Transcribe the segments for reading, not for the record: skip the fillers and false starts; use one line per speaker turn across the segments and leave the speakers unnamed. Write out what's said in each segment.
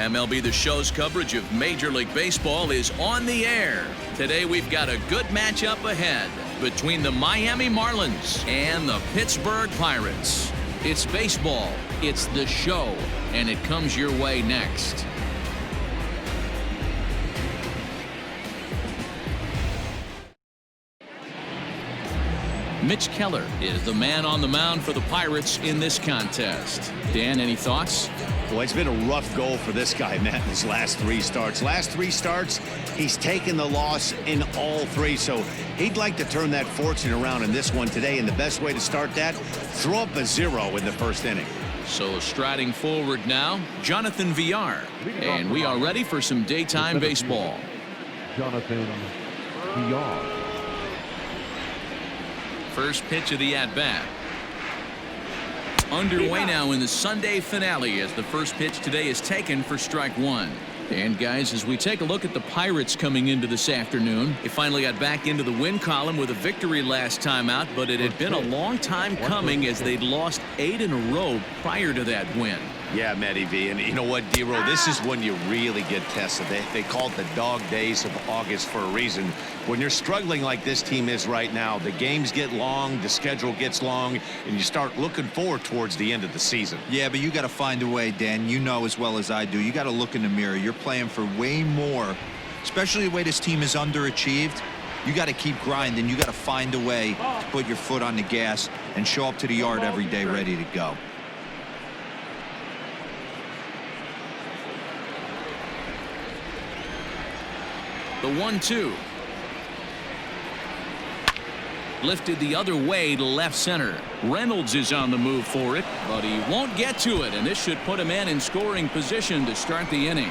MLB The Show's coverage of Major League Baseball is on the air. Today we've got a good matchup ahead between the Miami Marlins and the Pittsburgh Pirates. It's baseball, it's The Show, and it comes your way next. Mitch Keller is the man on the mound for the Pirates in this contest. Dan, any thoughts?
Well, it's been a rough goal for this guy, Matt, in his last three starts. Last three starts, he's taken the loss in all three. So he'd like to turn that fortune around in this one today. And the best way to start that, throw up a 0 in the first inning.
So striding forward now, Jonathan Villar. And we are ready for some daytime baseball.
Jonathan Villar.
First pitch of the at-bat. Underway now in the Sunday finale as the first pitch today is taken for strike one. And guys, as we take a look at the Pirates coming into this afternoon, they finally got back into the win column with a victory last time out, but it had been a long time coming as they'd lost 8 in a row prior to that win.
Yeah, Matty V, and you know what, D-Roll, this is when you really get tested. They call it the dog days of August for a reason. When you're struggling like this team is right now, the games get long, the schedule gets long, and you start looking forward towards the end of the season.
Yeah, but you got to find a way, Dan. You know as well as I do. You got to look in the mirror. You're playing for way more, especially the way this team is underachieved. You got to keep grinding. You got to find a way to put your foot on the gas and show up to the yard every day ready to go.
The 1-2. Lifted the other way to left center. Reynolds is on the move for it, but he won't get to it, and this should put a man in scoring position to start the inning.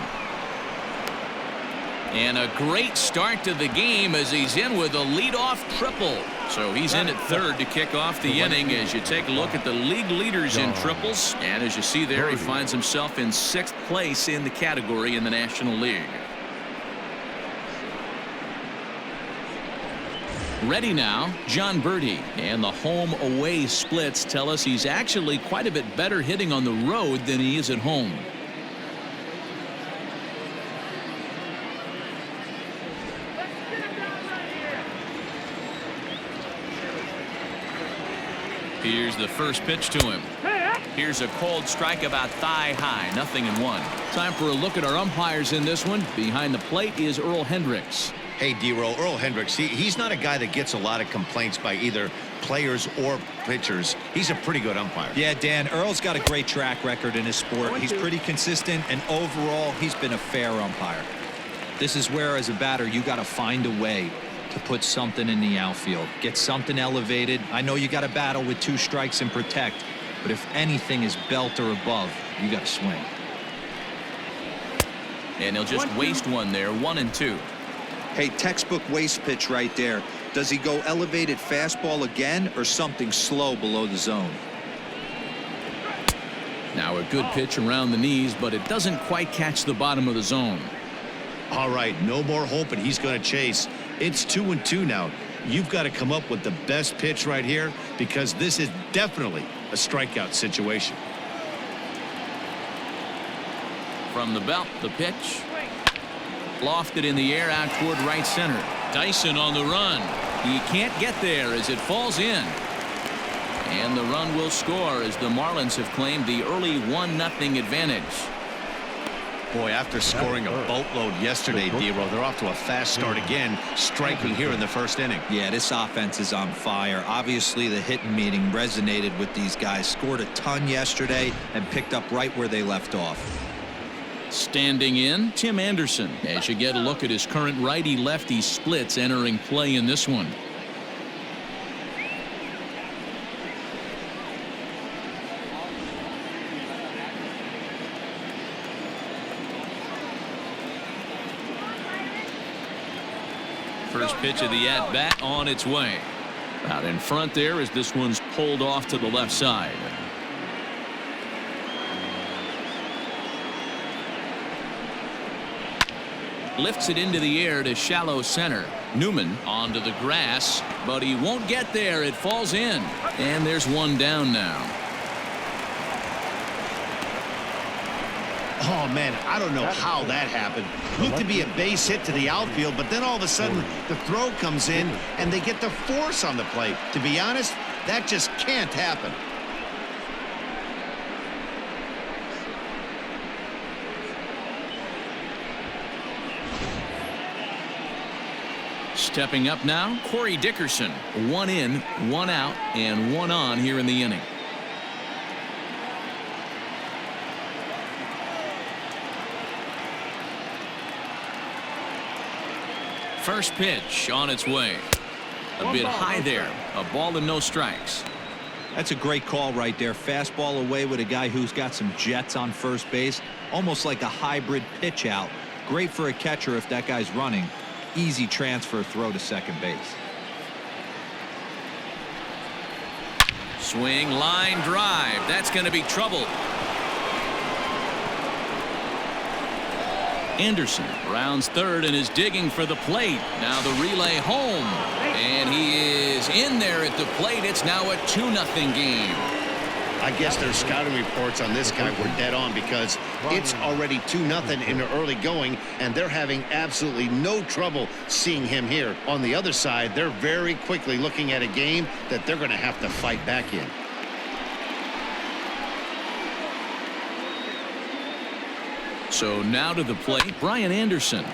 And a great start to the game as he's in with a leadoff triple. So he's in at third to kick off the inning as you take a look at the league leaders in triples. And as you see there, he finds himself in 6th place in the category in the National League. Ready now, John Birdie, and the home-away splits tell us he's actually quite a bit better hitting on the road than he is at home. Here's the first pitch to him. Here's a cold strike about thigh high, 0-1. Time for a look at our umpires in this one. Behind the plate is Earl Hendricks.
Hey, D-Roll, Earl Hendricks, he's not a guy that gets a lot of complaints by either players or pitchers. He's a pretty good umpire.
Yeah, Dan, Earl's got a great track record in his sport. He's pretty consistent, and overall, he's been a fair umpire. This is where, as a batter, you got to find a way to put something in the outfield. Get something elevated. I know you got to battle with 2 strikes and protect, but if anything is belt or above, you got to swing.
And he'll just waste one there, 1-2.
Hey, textbook waste pitch right there. Does he go elevated fastball again or something slow below the zone?
Now a good pitch around the knees, but it doesn't quite catch the bottom of the zone.
All right, no more hoping he's going to chase. It's 2-2 now. You've got to come up with the best pitch right here because this is definitely a strikeout situation.
From the belt, the pitch. Lofted in the air out toward right center. Dyson on the run. He can't get there as it falls in. And the run will score as the Marlins have claimed the early 1-0 advantage.
Boy, after scoring a boatload yesterday, D-Roll, they're off to a fast start again, striking here in the first inning.
Yeah, this offense is on fire. Obviously, the hitting meeting resonated with these guys. Scored a ton yesterday and picked up right where they left off.
Standing in, Tim Anderson, as you get a look at his current righty-lefty splits entering play in this one. First pitch of the at-bat on its way. Out in front there as this one's pulled off to the left side. Lifts it into the air to shallow center. Newman onto the grass, but he won't get there. It falls in, and there's one down now.
Oh, man, I don't know how that happened. Looked to be a base hit to the outfield, but then all of a sudden the throw comes in and they get the force on the plate. To be honest, that just can't happen.
Stepping up now, Corey Dickerson. 1 in, 1 out, and 1 on here in the inning. First pitch on its way. A bit high there. A ball and no strikes.
That's a great call right there. Fastball away with a guy who's got some jets on first base. Almost like a hybrid pitch out. Great for a catcher if that guy's running. Easy transfer throw to second base.
Swing, line drive. That's going to be trouble. Anderson rounds third and is digging for the plate. Now the relay home. And he is in there at the plate. It's now a 2-0 game.
I guess their scouting reports on this guy were dead on because it's already 2-0 in the early going, and they're having absolutely no trouble seeing him here. On the other side, they're very quickly looking at a game that they're going to have to fight back in.
So now to the plate, Brian Anderson.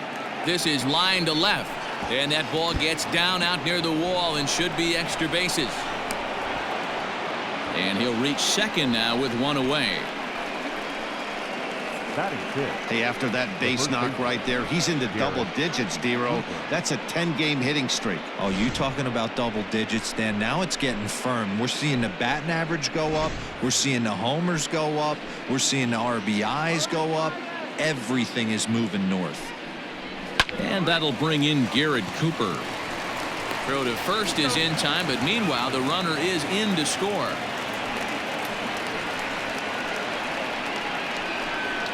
This is line to left, and that ball gets down out near the wall and should be extra bases. And he'll reach second now with 1 away.
Hey, after that base knock right there, he's into double digits, Dero. That's a 10-game hitting streak.
Oh, you talking about double digits, Dan? Now it's getting firm. We're seeing the batting average go up. We're seeing the homers go up. We're seeing the RBIs go up. Everything is moving north.
And that'll bring in Garrett Cooper. Throw to first is in time, but meanwhile the runner is in to score.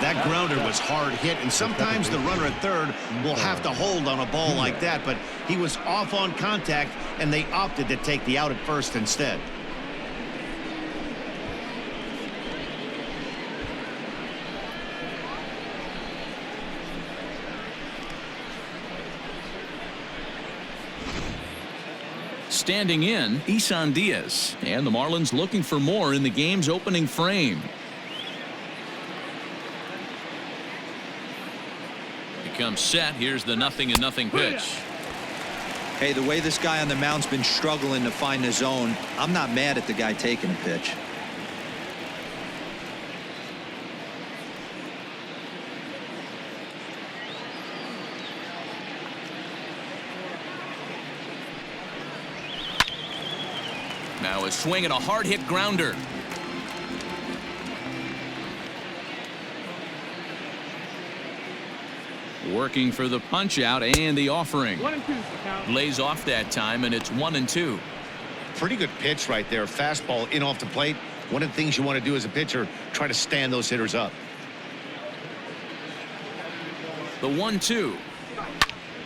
That grounder was hard hit, and sometimes the runner at third will have to hold on a ball like that, but he was off on contact, and they opted to take the out at first instead.
Standing in, Isan Diaz, and the Marlins looking for more in the game's opening frame. Becomes set. Here's the 0-0 pitch.
Hey, the way this guy on the mound's been struggling to find the zone, I'm not mad at the guy taking a pitch.
Now a swing and a hard hit grounder. Working for the punch out and the offering. 1-2. Lays off that time, and it's 1-2.
Pretty good pitch right there. Fastball in off the plate. One of the things you want to do as a pitcher, try to stand those hitters up.
The 1-2.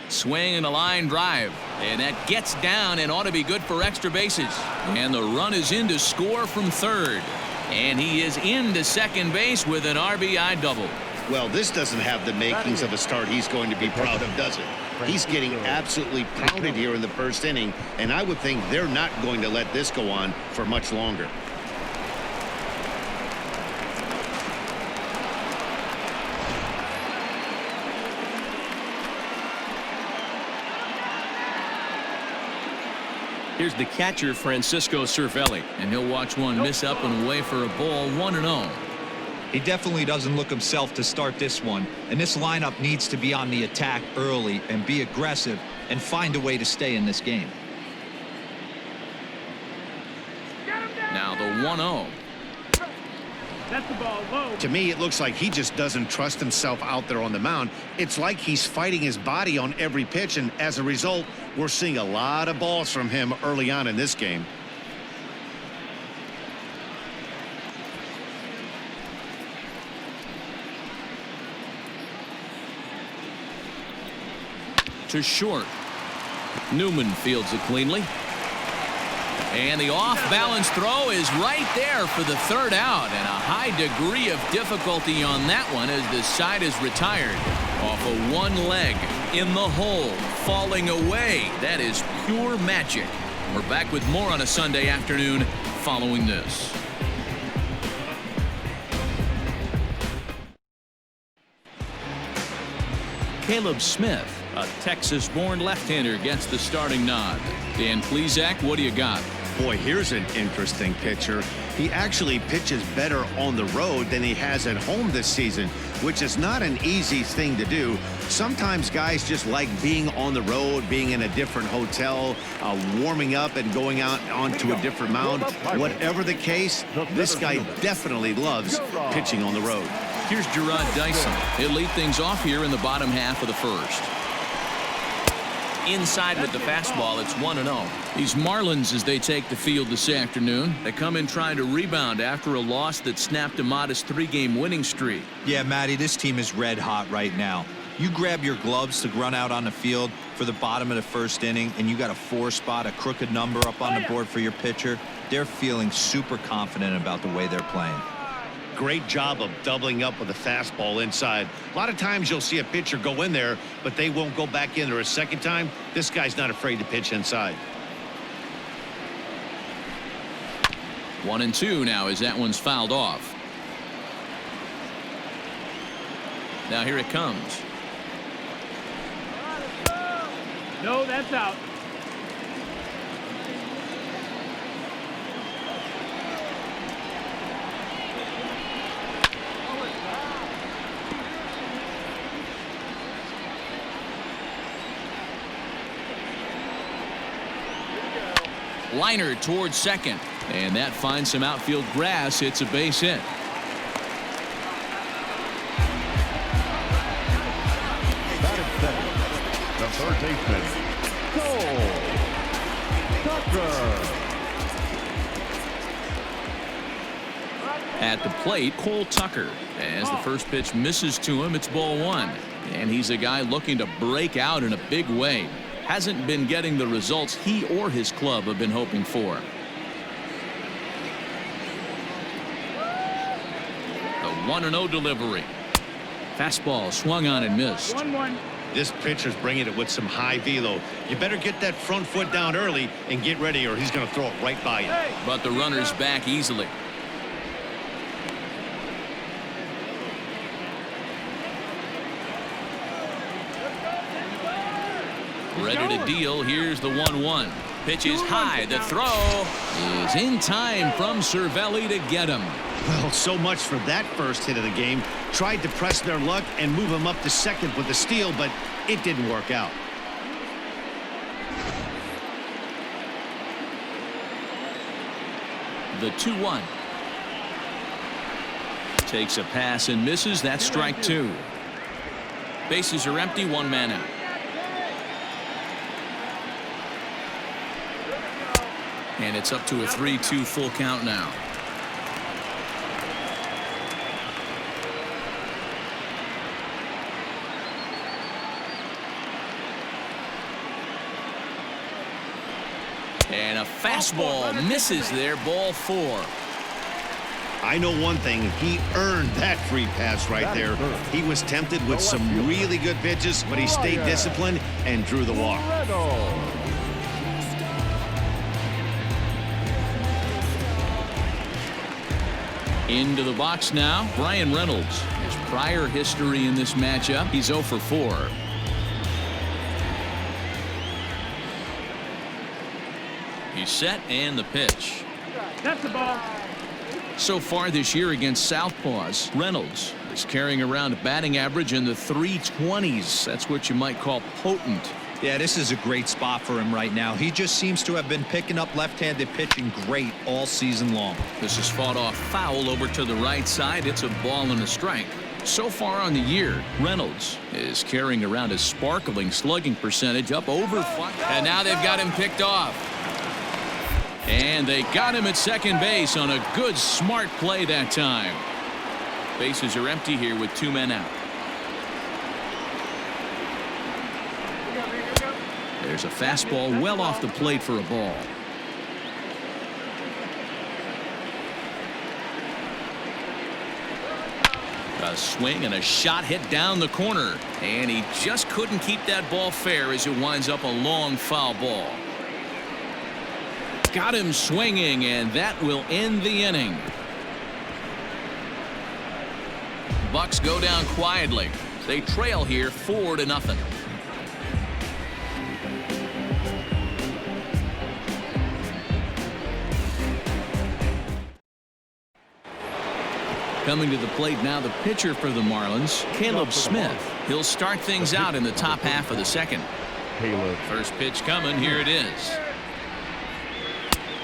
Swing and a line drive, and that gets down and ought to be good for extra bases. And the run is in to score from third, and he is into second base with an RBI double.
Well, this doesn't have the makings of a start he's going to be proud of, does it? He's getting absolutely pounded here in the first inning, and I would think they're not going to let this go on for much longer.
Here's the catcher, Francisco Cervelli, and he'll watch one miss up and away for a ball. 1-0.
He definitely doesn't look himself to start this one, and this lineup needs to be on the attack early and be aggressive and find a way to stay in this game.
Now the 1-0.
That's the ball low.
To me, it looks like he just doesn't trust himself out there on the mound. It's like he's fighting his body on every pitch, and as a result, we're seeing a lot of balls from him early on in this game.
To short. Newman fields it cleanly. And the off-balance throw is right there for the third out, and a high degree of difficulty on that one as the side is retired. Off of one leg, in the hole, falling away. That is pure magic. We're back with more on a Sunday afternoon following this. Caleb Smith, a Texas-born left-hander, gets the starting nod. Dan Plesac, what do you got?
Boy, here's an interesting pitcher. He actually pitches better on the road than he has at home this season, which is not an easy thing to do. Sometimes guys just like being on the road, being in a different hotel, warming up and going out onto a different mound. Whatever the case, this guy definitely loves pitching on the road.
Here's Gerard Dyson. He'll lead things off here in the bottom half of the first. Inside with the fastball, it's 1-0. These Marlins, as they take the field this afternoon, they come in trying to rebound after a loss that snapped a modest 3-game winning streak.
Yeah, Matty, this team is red hot right now. You grab your gloves to run out on the field for the bottom of the first inning, and you got a 4-spot, a crooked number up on the board for your pitcher. They're feeling super confident about the way they're playing.
Great job of doubling up with a fastball inside. A lot of times you'll see a pitcher go in there, but they won't go back in there a second time. This guy's not afraid to pitch inside.
1-2 now as that one's fouled off. Now here it comes.
No, that's out.
Liner towards second, and that finds some outfield grass. It's a base hit.
Batting second, the third baseman, Cole Tucker.
At the plate, Cole Tucker. As the first pitch misses to him, it's ball one. And he's a guy looking to break out in a big way. Hasn't been getting the results he or his club have been hoping for. The 1-0 delivery. Fastball swung on and missed.
1-1.
This pitcher's bringing it with some high velo. You better get that front foot down early and get ready, or he's going to throw it right by you.
But the runner's back easily. Ready to deal. Here's the 1-1. Pitch is high. The throw is in time from Cervelli to get him.
Well, so much for that first hit of the game. Tried to press their luck and move him up to second with the steal, but it didn't work out.
The 2-1. Takes a pass and misses. That's strike two. Bases are empty. One man out. And it's up to a 3-2 full count now. And a fastball misses there. Ball four.
I know one thing. He earned that free pass right there. He was tempted with some really good pitches, but he stayed disciplined and drew the walk.
Into the box now, Brian Reynolds. His prior history in this matchup, he's 0 for 4. He's set and the pitch.
That's the ball.
So far this year against Southpaws, Reynolds is carrying around a batting average in the 320s. That's what you might call potent.
Yeah, this is a great spot for him right now. He just seems to have been picking up left-handed pitching great all season long.
This is fought off foul over to the right side. It's a ball and a strike. So far on the year, Reynolds is carrying around a sparkling slugging percentage up over 5. And now they've got him picked off. And they got him at second base on a good, smart play that time. Bases are empty here with 2 men out. There's a fastball well off the plate for a ball. A swing and a shot hit down the corner, and he just couldn't keep that ball fair as it winds up a long foul ball. Got him swinging, and that will end the inning. Bucks go down quietly. They trail here 4-0. Coming to the plate now, the pitcher for the Marlins, Caleb Smith. He'll start things out in the top half of the second. First pitch coming. Here it is.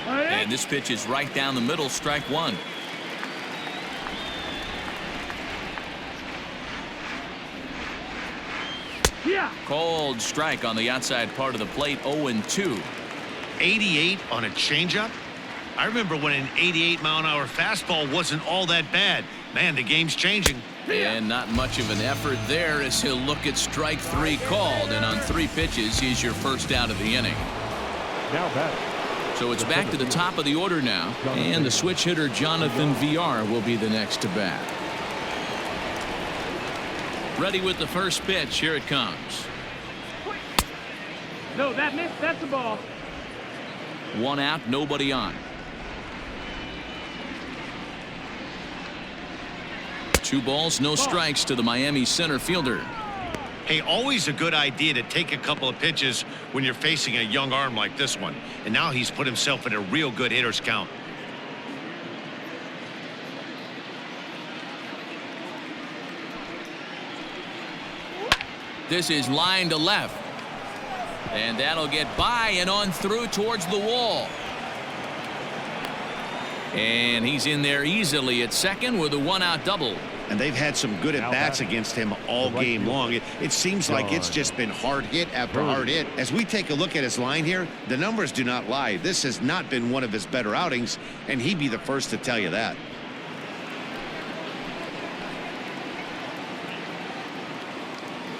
And this pitch is right down the middle, strike one. Cold strike on the outside part of the plate, 0-2.
88 on a changeup? I remember when an 88-mile-an-hour fastball wasn't all that bad. Man, the game's changing.
And not much of an effort there as he'll look at strike three called. And on 3 pitches, he's your first out of the inning.
Now back.
So it's back to the top of the order now. And the switch hitter, Jonathan VR, will be the next to bat. Ready with the first pitch. Here it comes.
No, that missed. That's a ball.
1 out, nobody on. 2 balls, no strikes to the Miami center fielder.
Hey, always a good idea to take a couple of pitches when you're facing a young arm like this one. And now he's put himself in a real good hitter's count.
This is line to left. And that'll get by and on through towards the wall. And he's in there easily at second with a 1-out double.
And they've had some good at-bats against him all game long. It seems like it's just been hard hit after hard hit. As we take a look at his line here, the numbers do not lie. This has not been one of his better outings, and he'd be the first to tell you that.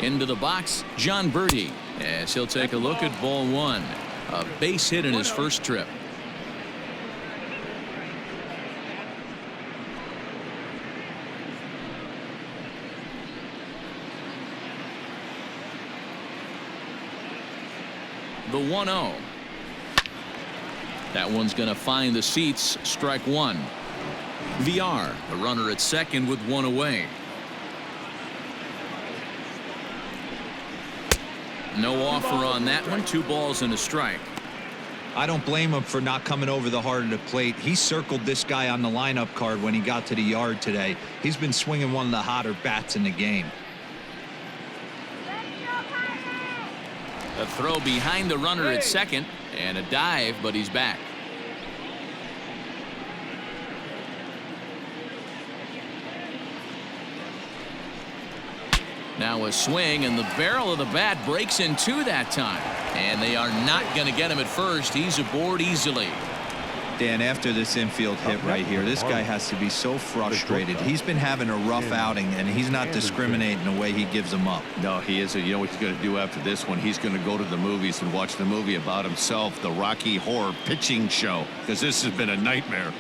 Into the box, John Birdie, as he'll take a look at ball 1. A base hit in his first trip. The 1-0. That one's going to find the seats. Strike one. VR, the runner at second with 1 away. No offer on that one. 2 balls and a strike.
I don't blame him for not coming over the heart of the plate. He circled this guy on the lineup card when he got to the yard today. He's been swinging one of the hotter bats in the game.
A throw behind the runner at second and a dive, but he's back. Now a swing, and the barrel of the bat breaks in 2 that time. And they are not going to get him at first. He's aboard easily.
Dan, after this infield hit right here, this guy has to be so frustrated. He's been having a rough outing, and he's not discriminating the way he gives them up.
No, he isn't. You know what he's going to do after this one? He's going to go to the movies and watch the movie about himself, the Rocky Horror Pitching Show, because this has been a nightmare.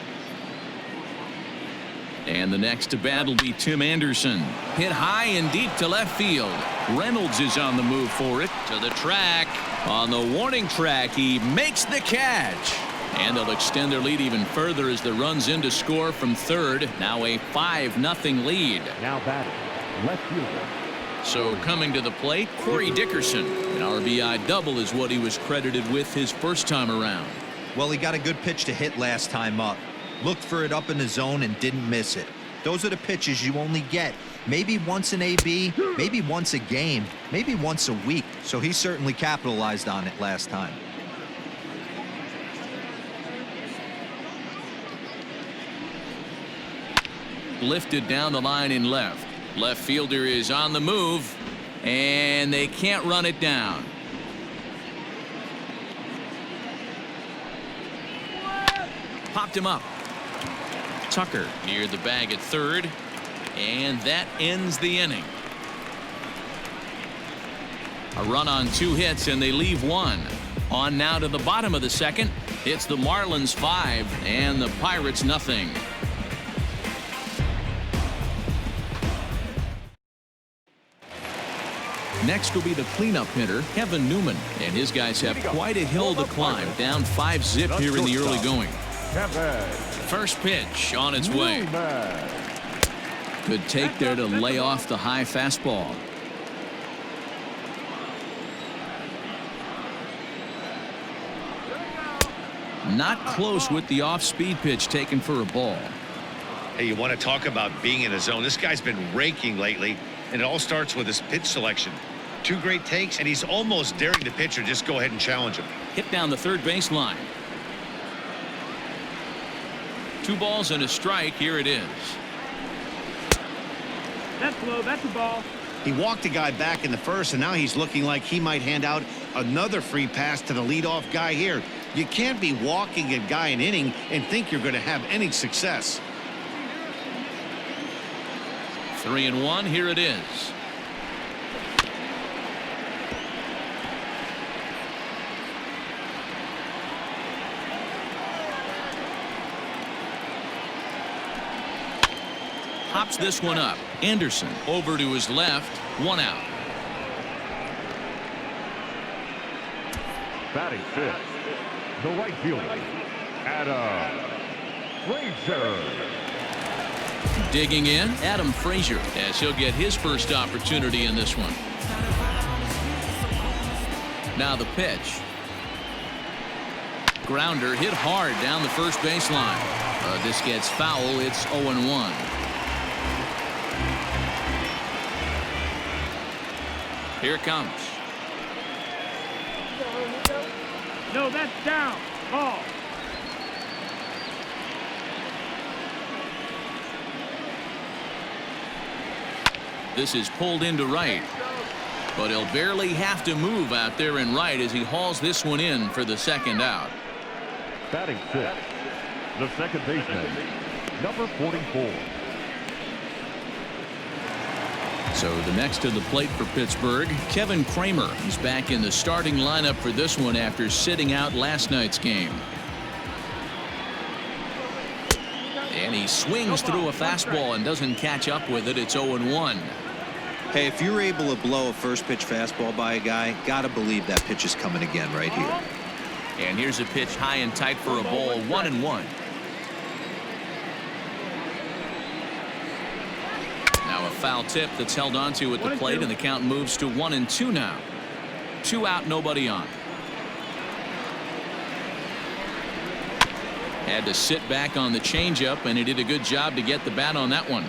And the next to bat will be Tim Anderson. Hit high and deep to left field. Reynolds is on the move for it. To the track. On the warning track, he makes the catch. And they'll extend their lead even further as the runs in to score from third. Now a 5-0 lead.
Now batting, left fielder.
So coming to the plate, Corey Dickerson. An RBI double is what he was credited with his first time around.
Well, he got a good pitch to hit last time up. Looked for it up in the zone and didn't miss it. Those are the pitches you only get maybe once in AB, maybe once a game, maybe once a week. So he certainly capitalized on it last time.
Lifted down the line in left. Left fielder is on the move, and they can't run it down. Popped him up. Tucker near the bag at third, and that ends the inning. A run on 2 hits, and they leave 1. On now to the bottom of the second. It's the Marlins 5 and the Pirates nothing. Next will be the cleanup hitter, Kevin Newman. And his guys have quite a hill to climb. Down 5-zip here in the early going. First pitch on its way. Good take there to lay off the high fastball. Not close with the off-speed pitch taken for a ball.
Hey, you want to talk about being in a zone? This guy's been raking lately, and it all starts with his pitch selection. 2 great takes, and he's almost daring the pitcher just go ahead and challenge him.
Hit down the third base line. 2 balls and a strike. Here it is.
That's low. That's a ball.
He walked the guy back in the first, and now he's looking like he might hand out another free pass to the leadoff guy here. You can't be walking a guy an inning and think you're going to have any success.
3-1. Here it is. Hops this one up. Anderson over to his left. 1 out.
Batting fifth, the right fielder, Adam Frazier.
Digging in, Adam Frazier, as he'll get his first opportunity in this one. Now the pitch. Grounder hit hard down the first baseline. This gets foul. It's 0-1. Here it comes.
No, that's down. Ball.
This is pulled into right. But he'll barely have to move out there in right as he hauls this one in for the second out.
Batting fifth, the second baseman, number 44.
So the next to the plate for Pittsburgh, Kevin Kramer. He's back in the starting lineup for this one after sitting out last night's game. And he swings through a fastball and doesn't catch up with it. It's 0-1.
Hey, if you're able to blow a first pitch fastball by a guy, gotta believe that pitch is coming again right here.
And here's a pitch high and tight for a ball. 1-1. Now a foul tip that's held onto at the plate, and the count moves to 1-2 now. 2 out, nobody on. Had to sit back on the changeup, and he did a good job to get the bat on that one.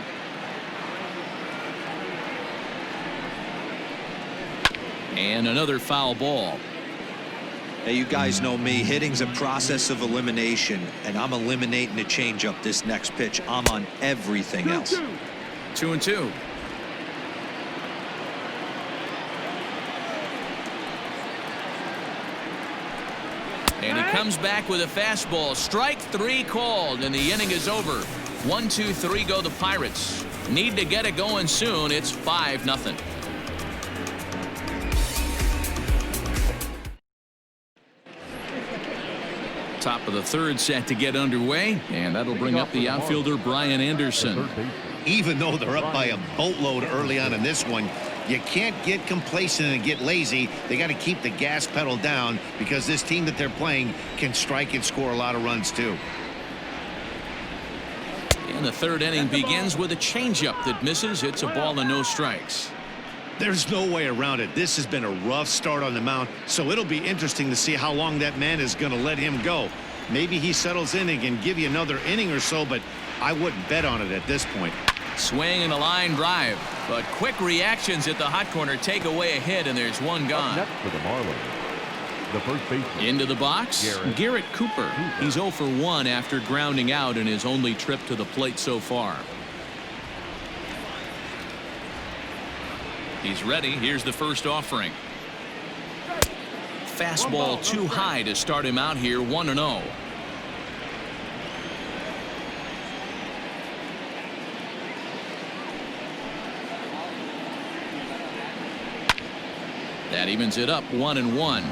And another foul ball.
Hey, you guys know me. Hitting's a process of elimination, and I'm eliminating the changeup this next pitch. I'm on everything else.
2-2. And he comes back with a fastball. Strike 3 called, and the inning is over. 1-2-3 go the Pirates. Need to get it going soon. It's 5-0. Top of the third set to get underway, and that'll bring up the outfielder Brian Anderson.
Even though they're up by a boatload early on in this one, you can't get complacent and get lazy. They got to keep the gas pedal down because this team that they're playing can strike and score a lot of runs too.
And the third inning begins with a changeup that misses. It's a ball and no strikes.
There's no way around it. This has been a rough start on the mound, so it'll be interesting to see how long that man is going to let him go. Maybe he settles in and can give you another inning or so, but I wouldn't bet on it at this point.
Swing and a line drive, but quick reactions at the hot corner take away a hit, and there's one gone.
Next for the Marlins, the first baseman.
Into the box, Garrett Cooper. He's 0 for 1 after grounding out in his only trip to the plate so far. He's ready. Here's the first offering. Fastball too high to start him out here. 1-0. That evens it up. 1-1.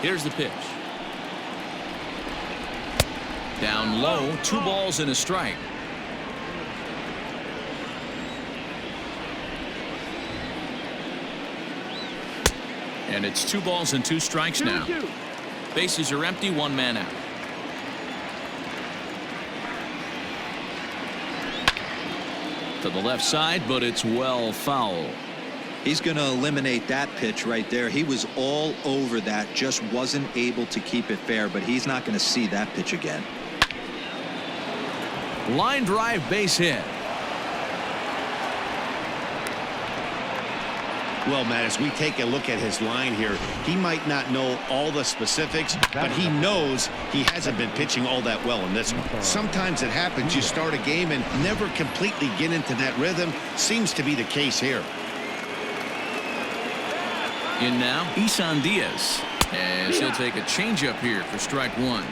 Here's the pitch. Down low. 2 balls and a strike. And it's 2 balls and 2 strikes now.
2-2.
Bases are empty, 1 man out. To the left side, but it's well foul.
He's going to eliminate that pitch right there. He was all over that, just wasn't able to keep it fair, but he's not going to see that pitch again.
Line drive, base hit.
Well, Matt, as we take a look at his line here, he might not know all the specifics, but he knows he hasn't been pitching all that well in this one. Sometimes it happens. You start a game and never completely get into that rhythm. Seems to be the case here.
In now, Isan Diaz. As he'll take a changeup here for strike 1.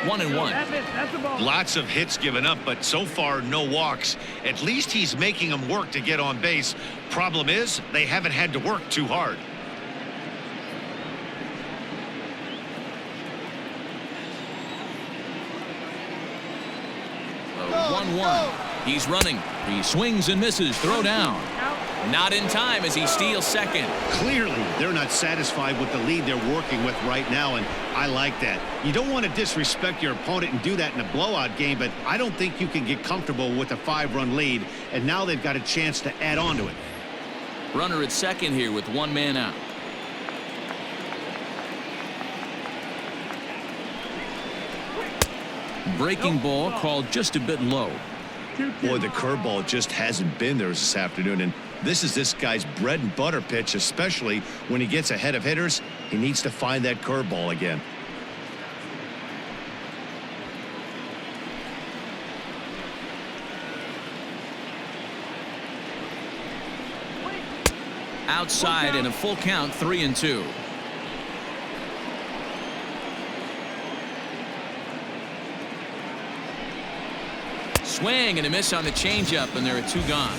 One and one.
That's the ball.
Lots of hits given up, but so far no walks. At least he's making them work to get on base. Problem is, they haven't had to work too hard.
Oh, 1-1. He's running. He swings and misses. Throw down. Not in time as he steals second.
Clearly, they're not satisfied with the lead they're working with right now, and I like that. You don't want to disrespect your opponent and do that in a blowout game, but I don't think you can get comfortable with a 5-run lead, and now they've got a chance to add on to it.
Runner at second here with 1 man out. Breaking ball called just a bit low.
Boy, the curveball just hasn't been there this afternoon, and this is this guy's bread and butter pitch, especially when he gets ahead of hitters. He needs to find that curveball again.
Outside in a full count, 3-2. Swing and a miss on the changeup, and there are 2 gone.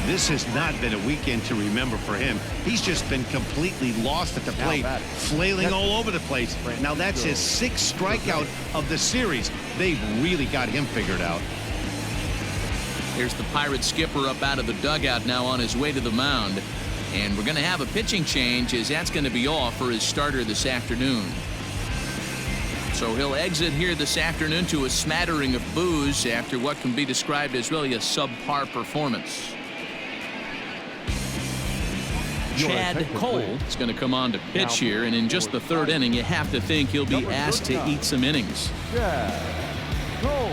This has not been a weekend to remember for him. He's just been completely lost at the plate, flailing all over the place. Now that's his 6th strikeout of the series. They've really got him figured out.
Here's the Pirates skipper up out of the dugout now on his way to the mound. And we're going to have a pitching change, as that's going to be off for his starter this afternoon. So he'll exit here this afternoon to a smattering of boos after what can be described as really a subpar performance. Chad Cole is going to come on to pitch here, and in just the 3rd inning, you have to think he'll be asked to eat some innings.
Chad Cole.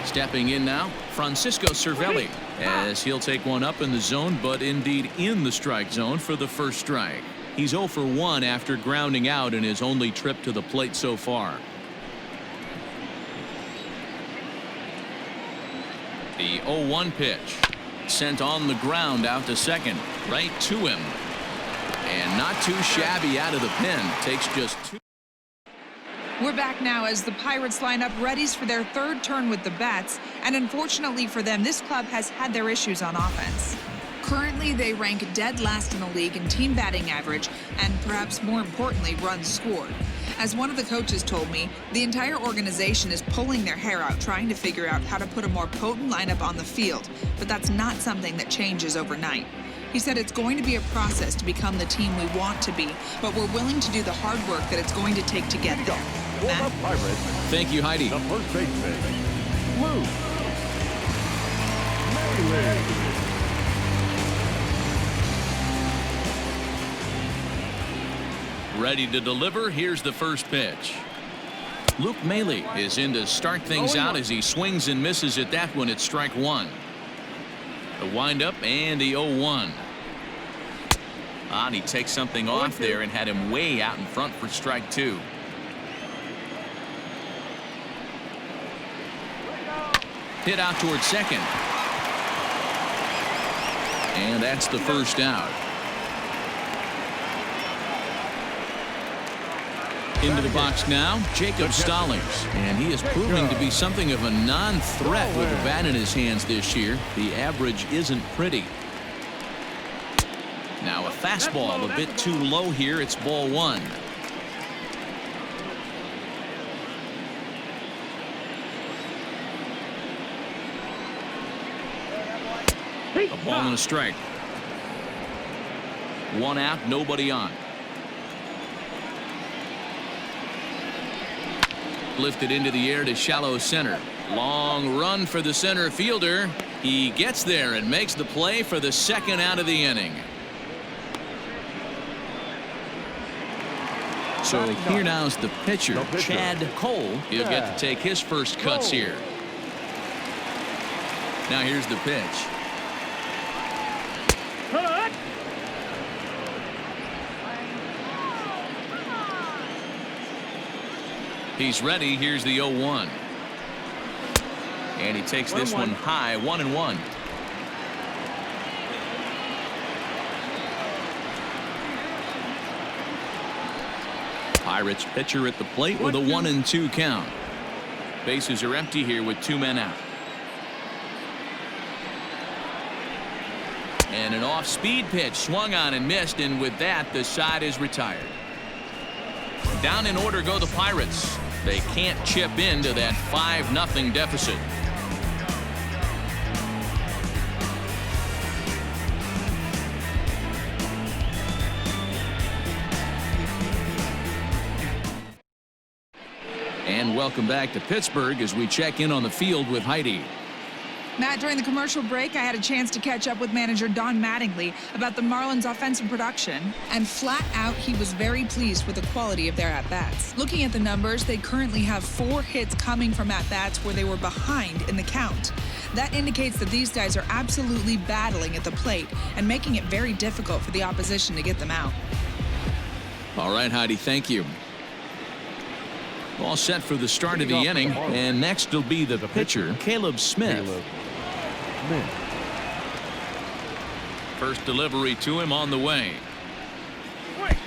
Stepping in now, Francisco Cervelli, as he'll take one up in the zone, but indeed in the strike zone for the first strike. He's 0 for 1 after grounding out in his only trip to the plate so far. The 0-1 pitch sent on the ground out to second, right to him, and not too shabby out of the pen. Takes just 2.
We're back now as the Pirates line up readies for their 3rd turn with the bats, and unfortunately for them, this club has had their issues on offense. Currently, they rank dead last in the league in team batting average and, perhaps more importantly, runs scored. As one of the coaches told me, the entire organization is pulling their hair out trying to figure out how to put a more potent lineup on the field, but that's not something that changes overnight. He said it's going to be a process to become the team we want to be, but we're willing to do the hard work that it's going to take to get there. Matt?
Thank you, Heidi.
The first baseman, Luke Mailey.
Ready to deliver. Here's the first pitch. Luke Mailey is in to start things out as he swings and misses at that one at strike 1. The windup and the 0-1. And he takes something off there and had him way out in front for strike 2. Hit out towards second. And that's the first out. Into the box now, Jacob Stallings. And he is proving to be something of a non-threat with the bat in his hands this year. The average isn't pretty. Now a fastball a bit too low here. It's ball one. A ball and a strike. One out, nobody on. Lifted into the air to shallow center. Long run for the center fielder. He gets there and makes the play for the second out of the inning. So here now is the pitcher, Chad Cole. He'll get to take his first cuts here. Now here's the pitch. He's ready. Here's the 0-1. And he takes this one high, 1-1. Pirates pitcher at the plate with a 1-2 count. Bases are empty here with 2 men out. And an off-speed pitch swung on and missed, and with that the side is retired. Down in order go the Pirates. They can't chip into that 5-0 deficit. And welcome back to Pittsburgh as we check in on the field with Heidi.
Matt, during the commercial break, I had a chance to catch up with manager Don Mattingly about the Marlins' offensive production, and flat out, he was very pleased with the quality of their at-bats. Looking at the numbers, they currently have 4 hits coming from at-bats where they were behind in the count. That indicates that these guys are absolutely battling at the plate and making it very difficult for the opposition to get them out.
All right, Heidi, thank you. All set for the start of the inning, and next will be the pitcher, Caleb Smith. First delivery to him on the way.
Quick.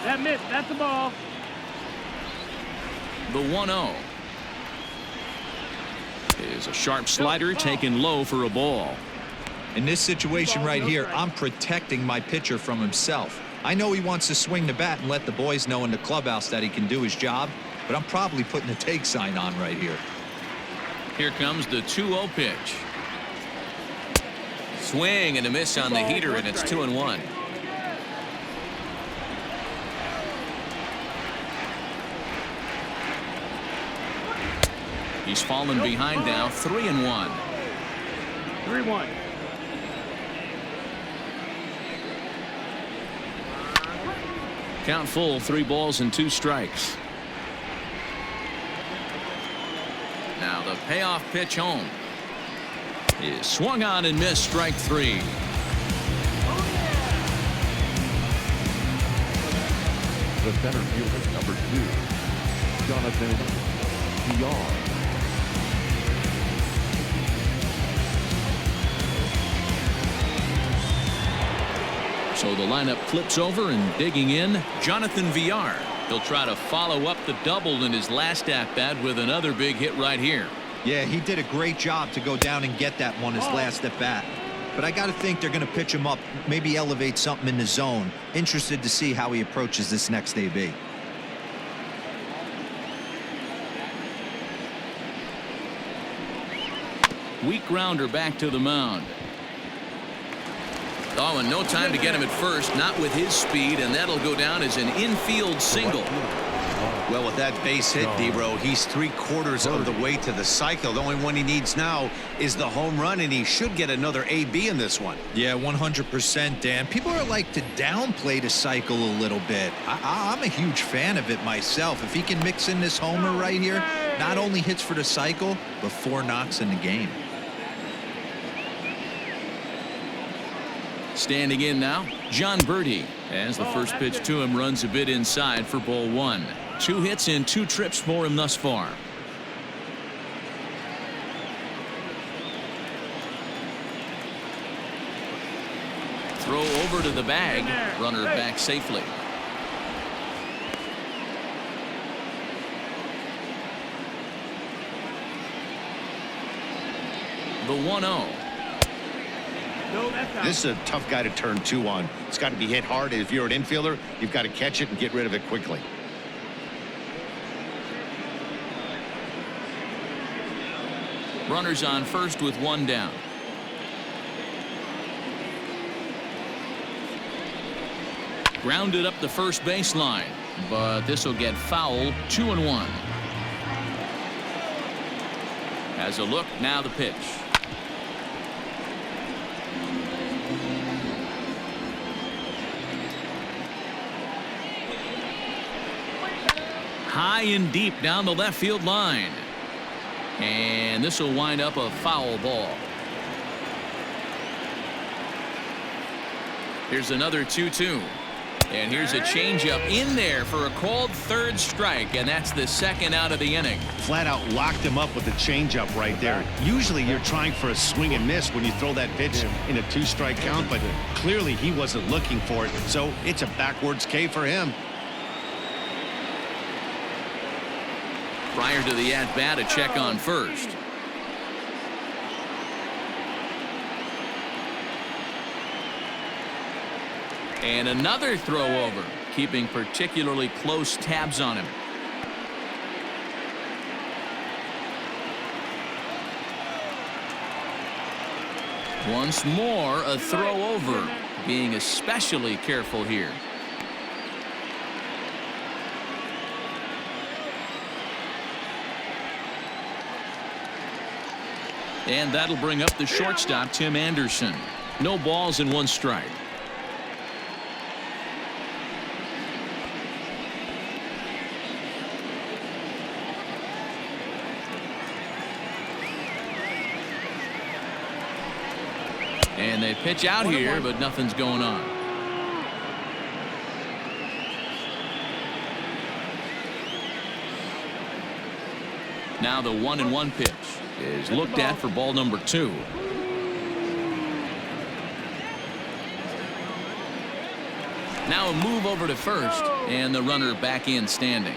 That missed. That's the ball.
The 1-0 is a sharp slider taken low for a ball.
In this situation right here, I'm protecting my pitcher from himself. I know he wants to swing the bat and let the boys know in the clubhouse that he can do his job, but I'm probably putting a take sign on right here.
Here comes the 2-0 pitch. Swing and a miss on the heater, and it's 2-1. He's fallen behind now, 3-1.
3-1.
Count full, 3 balls and 2 strikes. Now the payoff pitch home is swung on and missed, strike 3.
The center fielder, number 2, Jonathan Villar.
So the lineup flips over, and digging in, Jonathan Villar. He'll try to follow up the double in his last at-bat with another big hit right here.
Yeah, he did a great job to go down and get that one his last at bat. But I got to think they're going to pitch him up, maybe elevate something in the zone. Interested to see how he approaches this next AB.
Weak grounder back to the mound. Oh, and no time to get him at first, not with his speed, and that'll go down as an infield single.
Well, with that base hit, D-Row, he's 3/4 of the way to the cycle. The only one he needs now is the home run, and he should get another AB in this one.
Yeah, 100%, Dan. People are like to downplay the cycle a little bit. I'm a huge fan of it myself. If he can mix in this homer right here, not only hits for the cycle, but 4 knocks in the game.
Standing in now, John Birdie, as the first pitch to him runs a bit inside for ball 1. 2 hits and 2 trips for him thus far. Throw over to the bag. Runner back safely. The 1-0.
No, that's out.
This is a tough guy to turn 2 on. It's got to be hit hard. If you're an infielder, you've got to catch it and get rid of it quickly.
Runners on first with 1 down. Grounded up the first baseline, but this will get foul. 2-1. Has a look, now the pitch. High and deep down the left field line. And this will wind up a foul ball. Here's another 2-2. And here's a changeup in there for a called third strike, and that's the second out of the inning.
Flat out locked him up with the changeup right there. Usually you're trying for a swing and miss when you throw that pitch in a 2-strike count, but clearly he wasn't looking for it, so it's a backwards K for him.
Prior to the at-bat, a check on first. And another throw over, keeping particularly close tabs on him. Once more, a throw over, being especially careful here. And that'll bring up the shortstop, Tim Anderson. No balls and 1 strike. And they pitch out here, but nothing's going on. Now the 1-1 pitch is looked at for ball number 2. Now a move over to first, and the runner back in standing.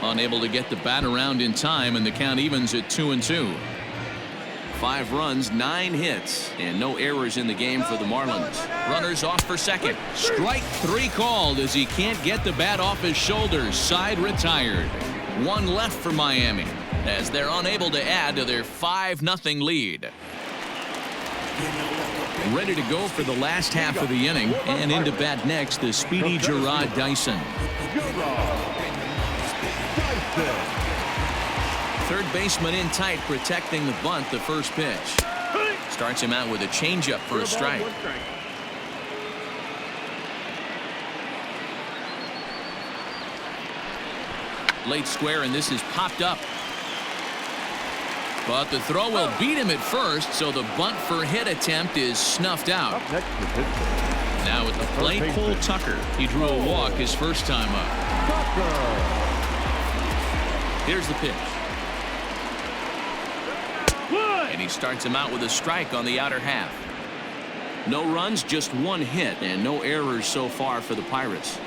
Unable to get the bat around in time, and the count evens at 2-2. 5 runs, 9 hits, and no errors in the game for the Marlins. Runners off for second. Strike 3 called as he can't get the bat off his shoulders. Side retired. 1 left for Miami as they're unable to add to their 5-0 lead. Ready to go for the last half of the inning, and into bat next, the speedy Gerard Dyson. Third baseman in tight, protecting the bunt. The first pitch starts him out with a changeup for a strike. Late square, and this is popped up. But the throw will beat him at first, so the bunt for hit attempt is snuffed out. Now at the plate, Cole Tucker. He drew a walk his first time up. Here's the pitch. And he starts him out with a strike on the outer half. No runs, just 1 hit, and no errors so far for the Pirates.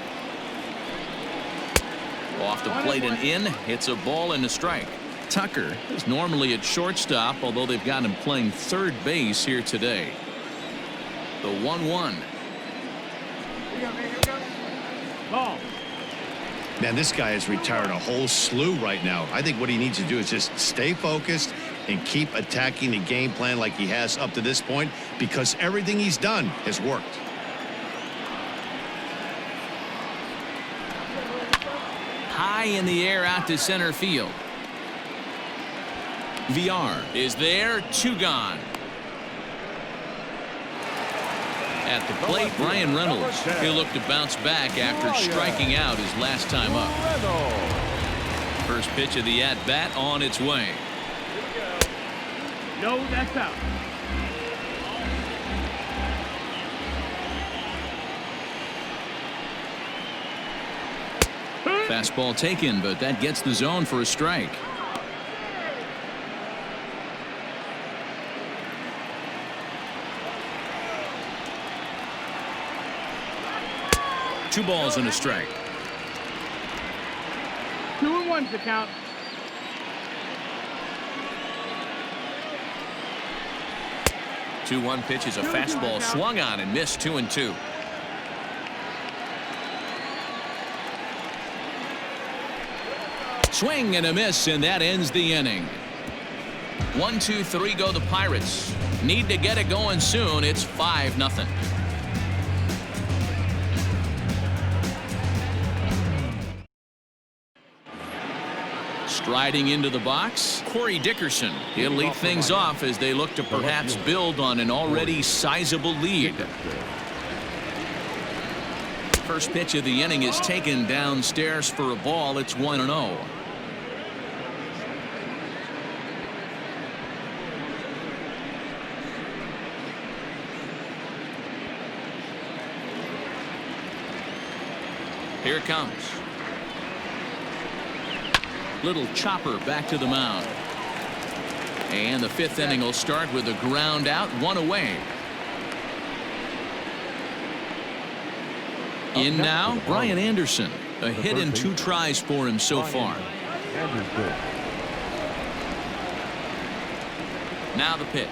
Off the plate and in, hits a ball and a strike. Tucker is normally at shortstop, although they've got him playing third base here today. The 1-1.
Ball.
Man, this guy has retired a whole slew right now. I think what he needs to do is just stay focused and keep attacking the game plan like he has up to this point, because everything he's done has worked.
High in the air out to center field. VR is there, 2 gone. At the plate, Ryan Reynolds. He'll look to bounce back after striking out his last time up. First pitch of the at-bat on its way.
No, that's out.
Fastball taken, but that gets the zone for a strike. 2 balls and a strike.
2-1's the count.
Two 1 pitch is a fastball swung on and missed. 2-2. Swing and a miss, and that ends the inning. 1, 2, 3 go the Pirates. Need to get it going soon. It's 5-0. Striding into the box, Corey Dickerson. He'll lead things off as they look to perhaps build on an already sizable lead. First pitch of the inning is taken downstairs for a ball. It's 1-0. Here it comes. Little chopper back to the mound. And the 5th inning will start with a ground out, 1 away. In now, Brian Anderson. A hit and 2 tries for him so far. Now the pitch.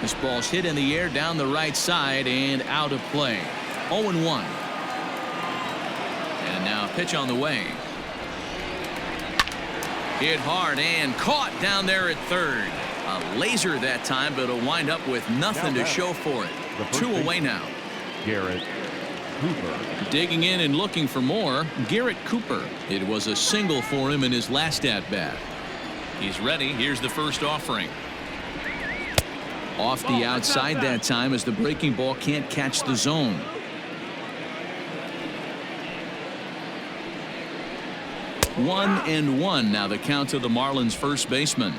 This ball's hit in the air down the right side and out of play. 0-1. And now pitch on the way. Hit hard and caught down there at third. A laser that time, but it'll wind up with nothing to show for it. 2 away now.
Garrett Cooper.
Digging in and looking for more, Garrett Cooper. It was a single for him in his last at-bat. He's ready. Here's the first offering. Off the outside that time as the breaking ball can't catch the zone. One and one now the count to the Marlins first baseman.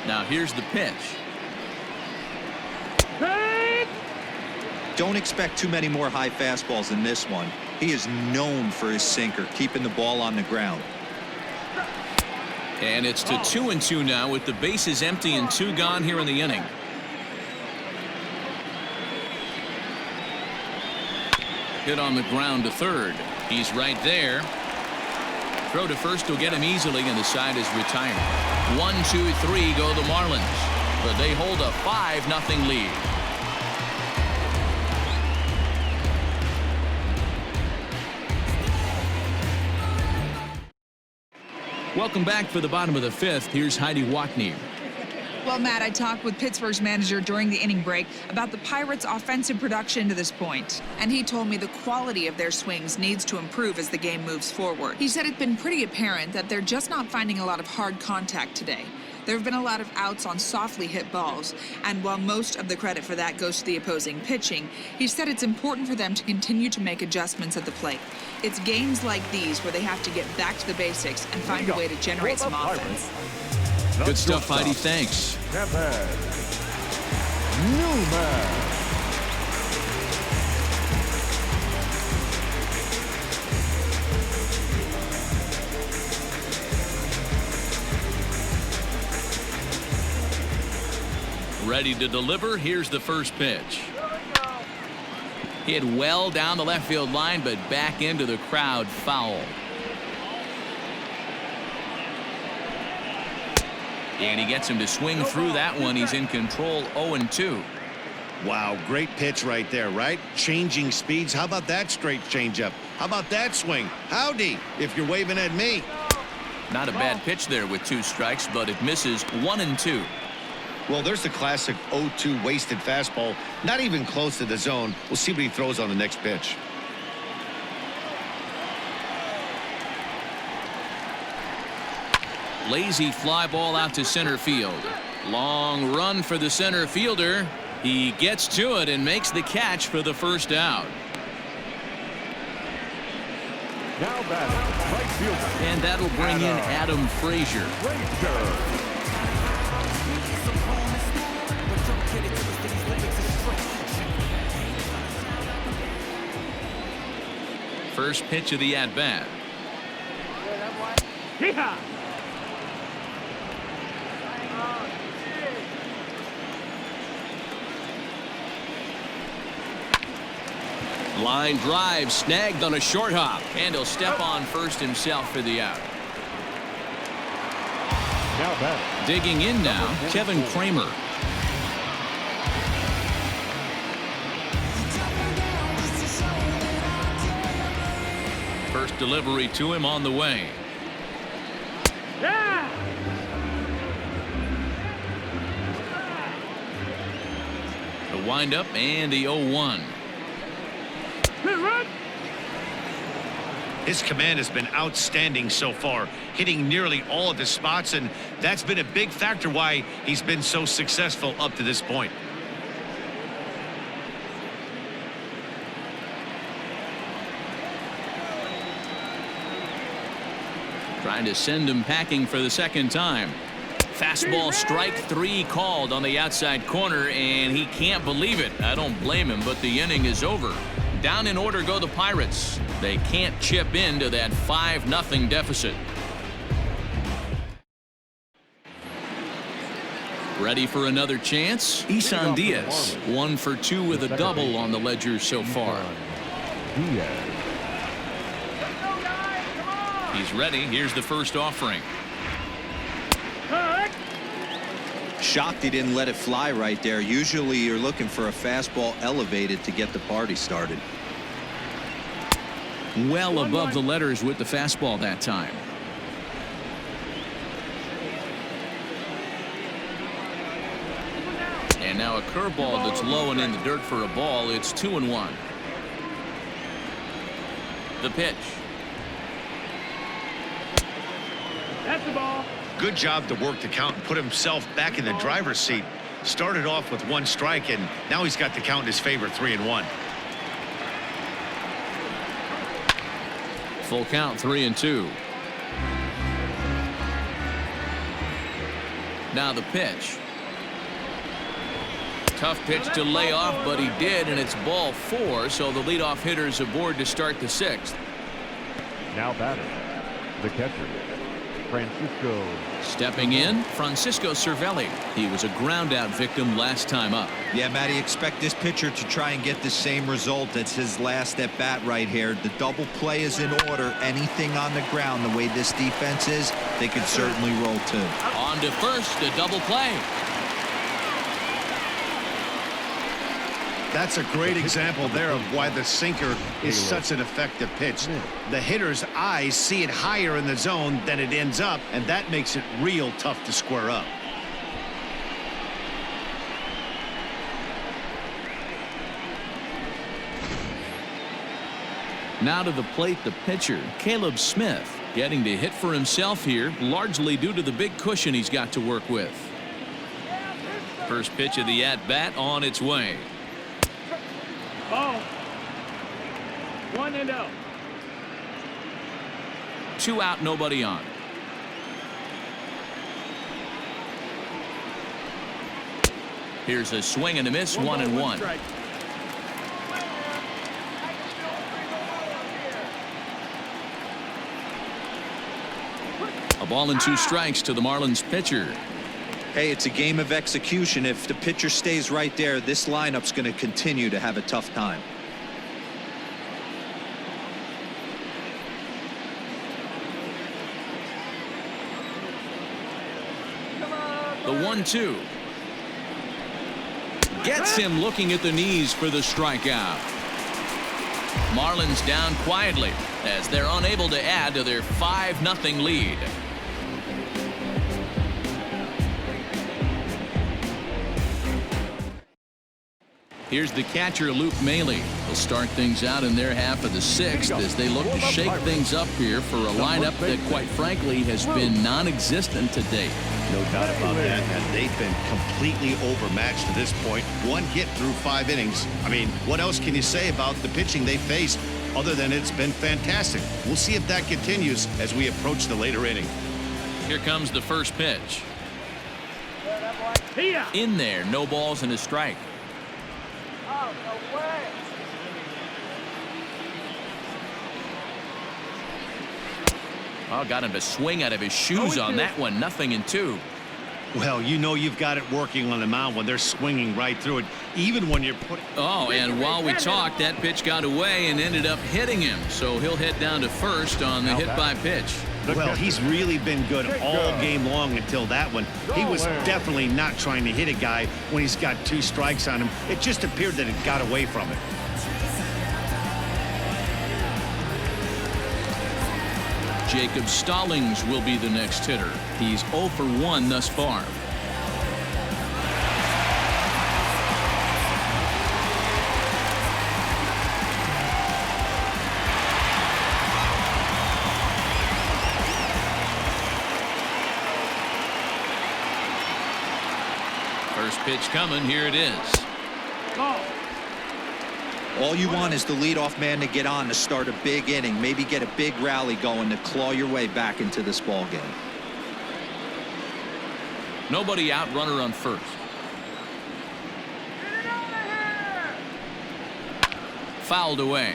Now here's the pitch.
Don't expect too many more high fastballs in this one. He is known for his sinker, keeping the ball on the ground.
And it's to 2-2 now with the bases empty and 2 gone here in the inning. Hit on the ground to third. He's right there. Throw to first will get him easily, and the side is retired. 1, 2, 3 go the Marlins, but they hold a 5-0 lead. Welcome back for the bottom of the 5th. Here's Heidi Watney.
Well, Matt, I talked with Pittsburgh's manager during the inning break about the Pirates' offensive production to this point, and he told me the quality of their swings needs to improve as the game moves forward. He said it's been pretty apparent that they're just not finding a lot of hard contact today. There have been a lot of outs on softly hit balls, and while most of the credit for that goes to the opposing pitching, he said it's important for them to continue to make adjustments at the plate. It's games like these where they have to get back to the basics and find a way to generate some offense.
Good stuff, Heidi. Thanks.
Newman.
Ready to deliver. Here's the first pitch. Hit well down the left field line, but back into the crowd, foul. And he gets him to swing through that one. He's in control. 0-2.
Wow, great pitch right there, right? Changing speeds. How about that straight changeup? How about that swing? Howdy, if you're waving at me.
Not a bad pitch there with 2 strikes, but it misses. 1-2.
Well, there's the classic 0-2 wasted fastball. Not even close to the zone. We'll see what he throws on the next pitch.
Lazy fly ball out to center field. Long run for the center fielder. He gets to it and makes the catch for the first out.
Now batting, right fielder.
And that'll bring in Adam Frazier. First pitch of the at-bat.
Yeehaw!
Line drive snagged on a short hop, and he'll step on first himself for the out.
Now batting.
Digging in now, Kevin Kramer. First delivery to him on the way.
Yeah!
The windup and the 0-1.
His command has been outstanding so far, hitting nearly all of his spots, and that's been a big factor why he's been so successful up to this point.
Trying to send him packing for the second time. Fastball strike 3 called on the outside corner, and he can't believe it. I don't blame him, but the inning is over. Down in order go the Pirates. They can't chip into that 5-0 deficit. Ready for another chance? Isan Diaz, 1 for 2 with a double on the ledger so far.
Diaz.
He's ready. Here's the first offering.
Shocked he didn't let it fly right there. Usually you're looking for a fastball elevated to get the party started.
Well above the letters with the fastball that time. And now a curveball that's low and in the dirt for a ball. It's 2-1. The pitch.
That's the ball.
Good job to work the count and put himself back in the driver's seat. Started off with 1 strike, and now he's got the count in his favor, 3-1.
Full count, 3-2. Now the pitch. Tough pitch to lay off, but he did, and it's ball 4, so the leadoff hitter's aboard to start the 6th.
Now batting. The catcher, Francisco.
Stepping in, Francisco Cervelli. He was a ground-out victim last time up.
Yeah, Matty, expect this pitcher to try and get the same result. That's his last at bat right here. The double play is in order. Anything on the ground, the way this defense is, they could certainly roll too.
On to first, the double play.
That's a great example there of why the sinker is such an effective pitch. The hitter's eyes see it higher in the zone than it ends up, and that makes it real tough to square up.
Now to the plate, the pitcher, Caleb Smith, getting to hit for himself here, largely due to the big cushion he's got to work with. First pitch of the at-bat on its way.
Ball. 1-0.
2 out, nobody on. Here's a swing and a miss, 1-1.
Strike.
A ball and 2 strikes to the Marlins pitcher.
Hey, it's a game of execution. If the pitcher stays right there, this lineup's going to continue to have a tough time.
The 1-2. Gets him looking at the knees for the strikeout. Marlins down quietly as they're unable to add to their 5-0 lead. Here's the catcher, Luke Maile. He'll start things out in their half of the 6th as they look to shake things up here for a lineup that, quite frankly, has been non-existent to date.
No doubt about that, and they've been completely overmatched to this point. 1 hit through 5 innings. I mean, what else can you say about the pitching they faced other than it's been fantastic? We'll see if that continues as we approach the later inning.
Here comes the first pitch.
Here.
In there, no balls and a strike.
Oh, no way.
Oh, got him to swing out of his shoes on that one. 0-2.
Well, you know you've got it working on the mound when they're swinging right through it. even when you're putting...
Oh, and while we talked, that pitch got away and ended up hitting him. So he'll head down to first on the hit by pitch.
Well, he's really been good all game long until that one. He was definitely not trying to hit a guy when he's got 2 strikes on him. It just appeared that it got away from him.
Jacob Stallings will be the next hitter. He's 0 for 1 thus far. First pitch coming. Here it is.
All you want is the leadoff man to get on to start a big inning, maybe get a big rally going to claw your way back into this ball game.
Nobody out, runner on first. Fouled away.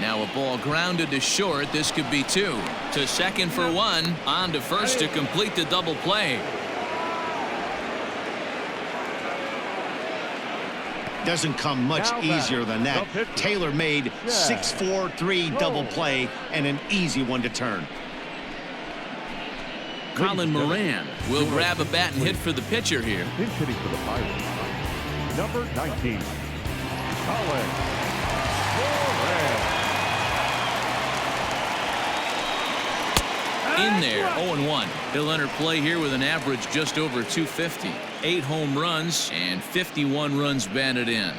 Now a ball grounded to short. This could be 2. To second for 1. On to first to complete the double play.
Doesn't come much easier than that. Taylor made 6-4-3 double play and an easy one to turn.
Colin Moran will grab a bat and hit for the pitcher here.
Pinch hitting for the Pirates. Number 19, Colin Moran.
In there, 0-1. He'll enter play here with an average just over 250. 8 home runs and 51 runs batted in.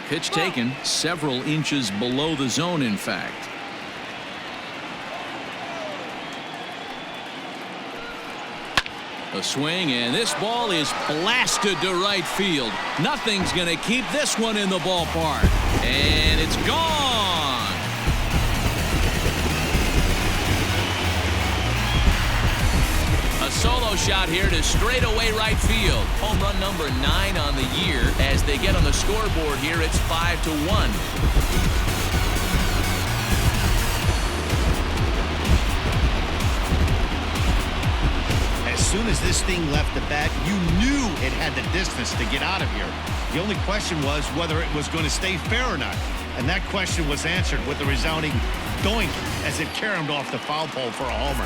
Pitch taken several inches below the zone, in fact. A swing, and this ball is blasted to right field. Nothing's going to keep this one in the ballpark. And it's gone. A solo shot here to straightaway right field. Home run number 9 on the year. As they get on the scoreboard here, it's 5-1.
As soon as this thing left the bat, you knew it had the distance to get out of here. The only question was whether it was going to stay fair or not. And that question was answered with a resounding doink as it caromed off the foul pole for a homer.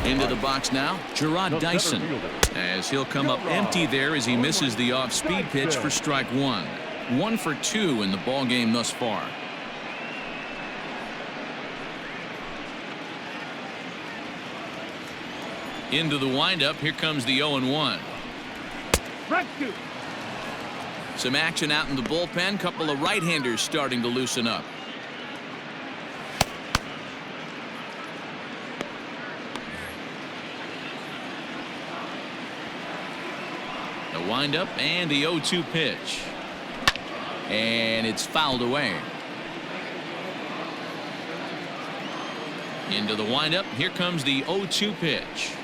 Into the box now, Gerard Dyson, as he'll come up empty there as he misses the off-speed pitch for strike 1. 1 for 2 in the ball game thus far. Into the windup. Here comes the 0-1. Some action out in the bullpen. Couple of right-handers starting to loosen up. The windup and the 0-2 pitch. And it's fouled away. Into the windup. Here comes the 0-2 pitch.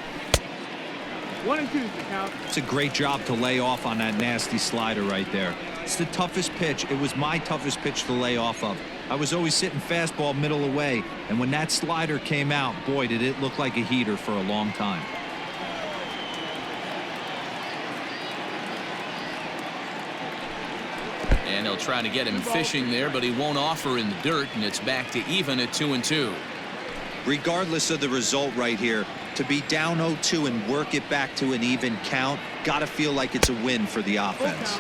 1-2 the count.
It's a great job to lay off on that nasty slider right there. It's the toughest pitch. It was my toughest pitch to lay off of. I was always sitting fastball middle away, and when that slider came out, boy, did it look like a heater for a long time.
And they'll try to get him fishing there, but he won't offer in the dirt, and it's back to even at 2-2.
Regardless of the result right here, to be down 0-2 and work it back to an even count, gotta feel like it's a win for the offense.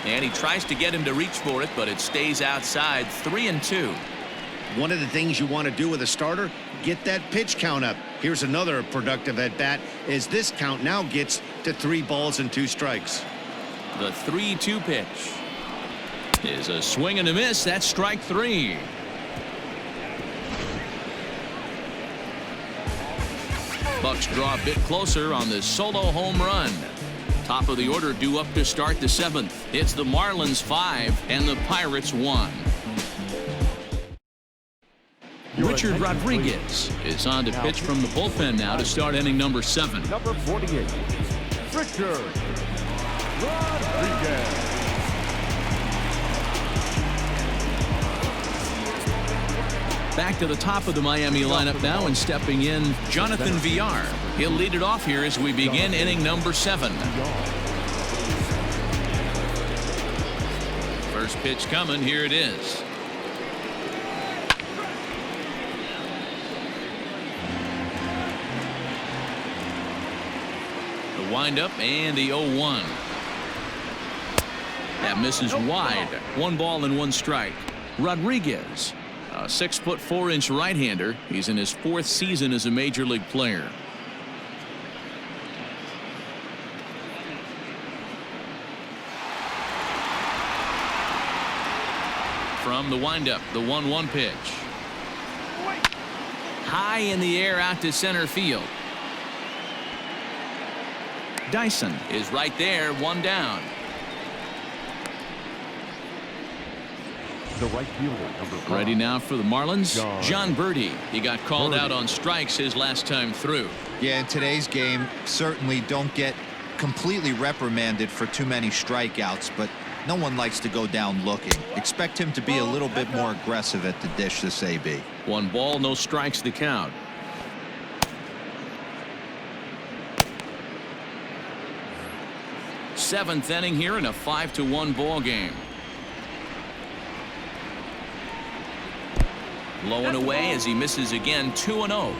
And he tries to get him to reach for it, but it stays outside. 3-2.
One of the things you want to do with a starter, get that pitch count up. Here's another productive at bat as this count now gets to 3 balls and 2 strikes.
The 3-2 pitch is a swing and a miss. That's strike 3. Bucks draw a bit closer on this solo home run. Top of the order due up to start the 7th. It's the Marlins 5 and the Pirates 1. Richard Rodriguez is on to pitch from the bullpen now to start inning number 7.
Number 48, Richard Rodriguez.
Back to the top of the Miami lineup now, and stepping in, Jonathan Villar. He'll lead it off here as we begin inning number 7. First pitch coming. Here it is. The windup and the 0-1. That misses wide. 1 ball and 1 strike. Rodriguez, a 6'4" right-hander. He's in his 4th season as a major league player. From the windup, the 1-1 pitch. High in the air out to center field. Dyson is right there, 1 down.
The right fielder, number 5.
Ready now for the Marlins, John Birdie. He got called out on strikes his last time through.
Yeah, in today's game, certainly don't get completely reprimanded for too many strikeouts, but no one likes to go down looking. Expect him to be a little bit more aggressive at the dish this AB.
1 ball, no strikes the count. Seventh inning here in a 5-1 ball game. Low and away as he misses again. 2-0.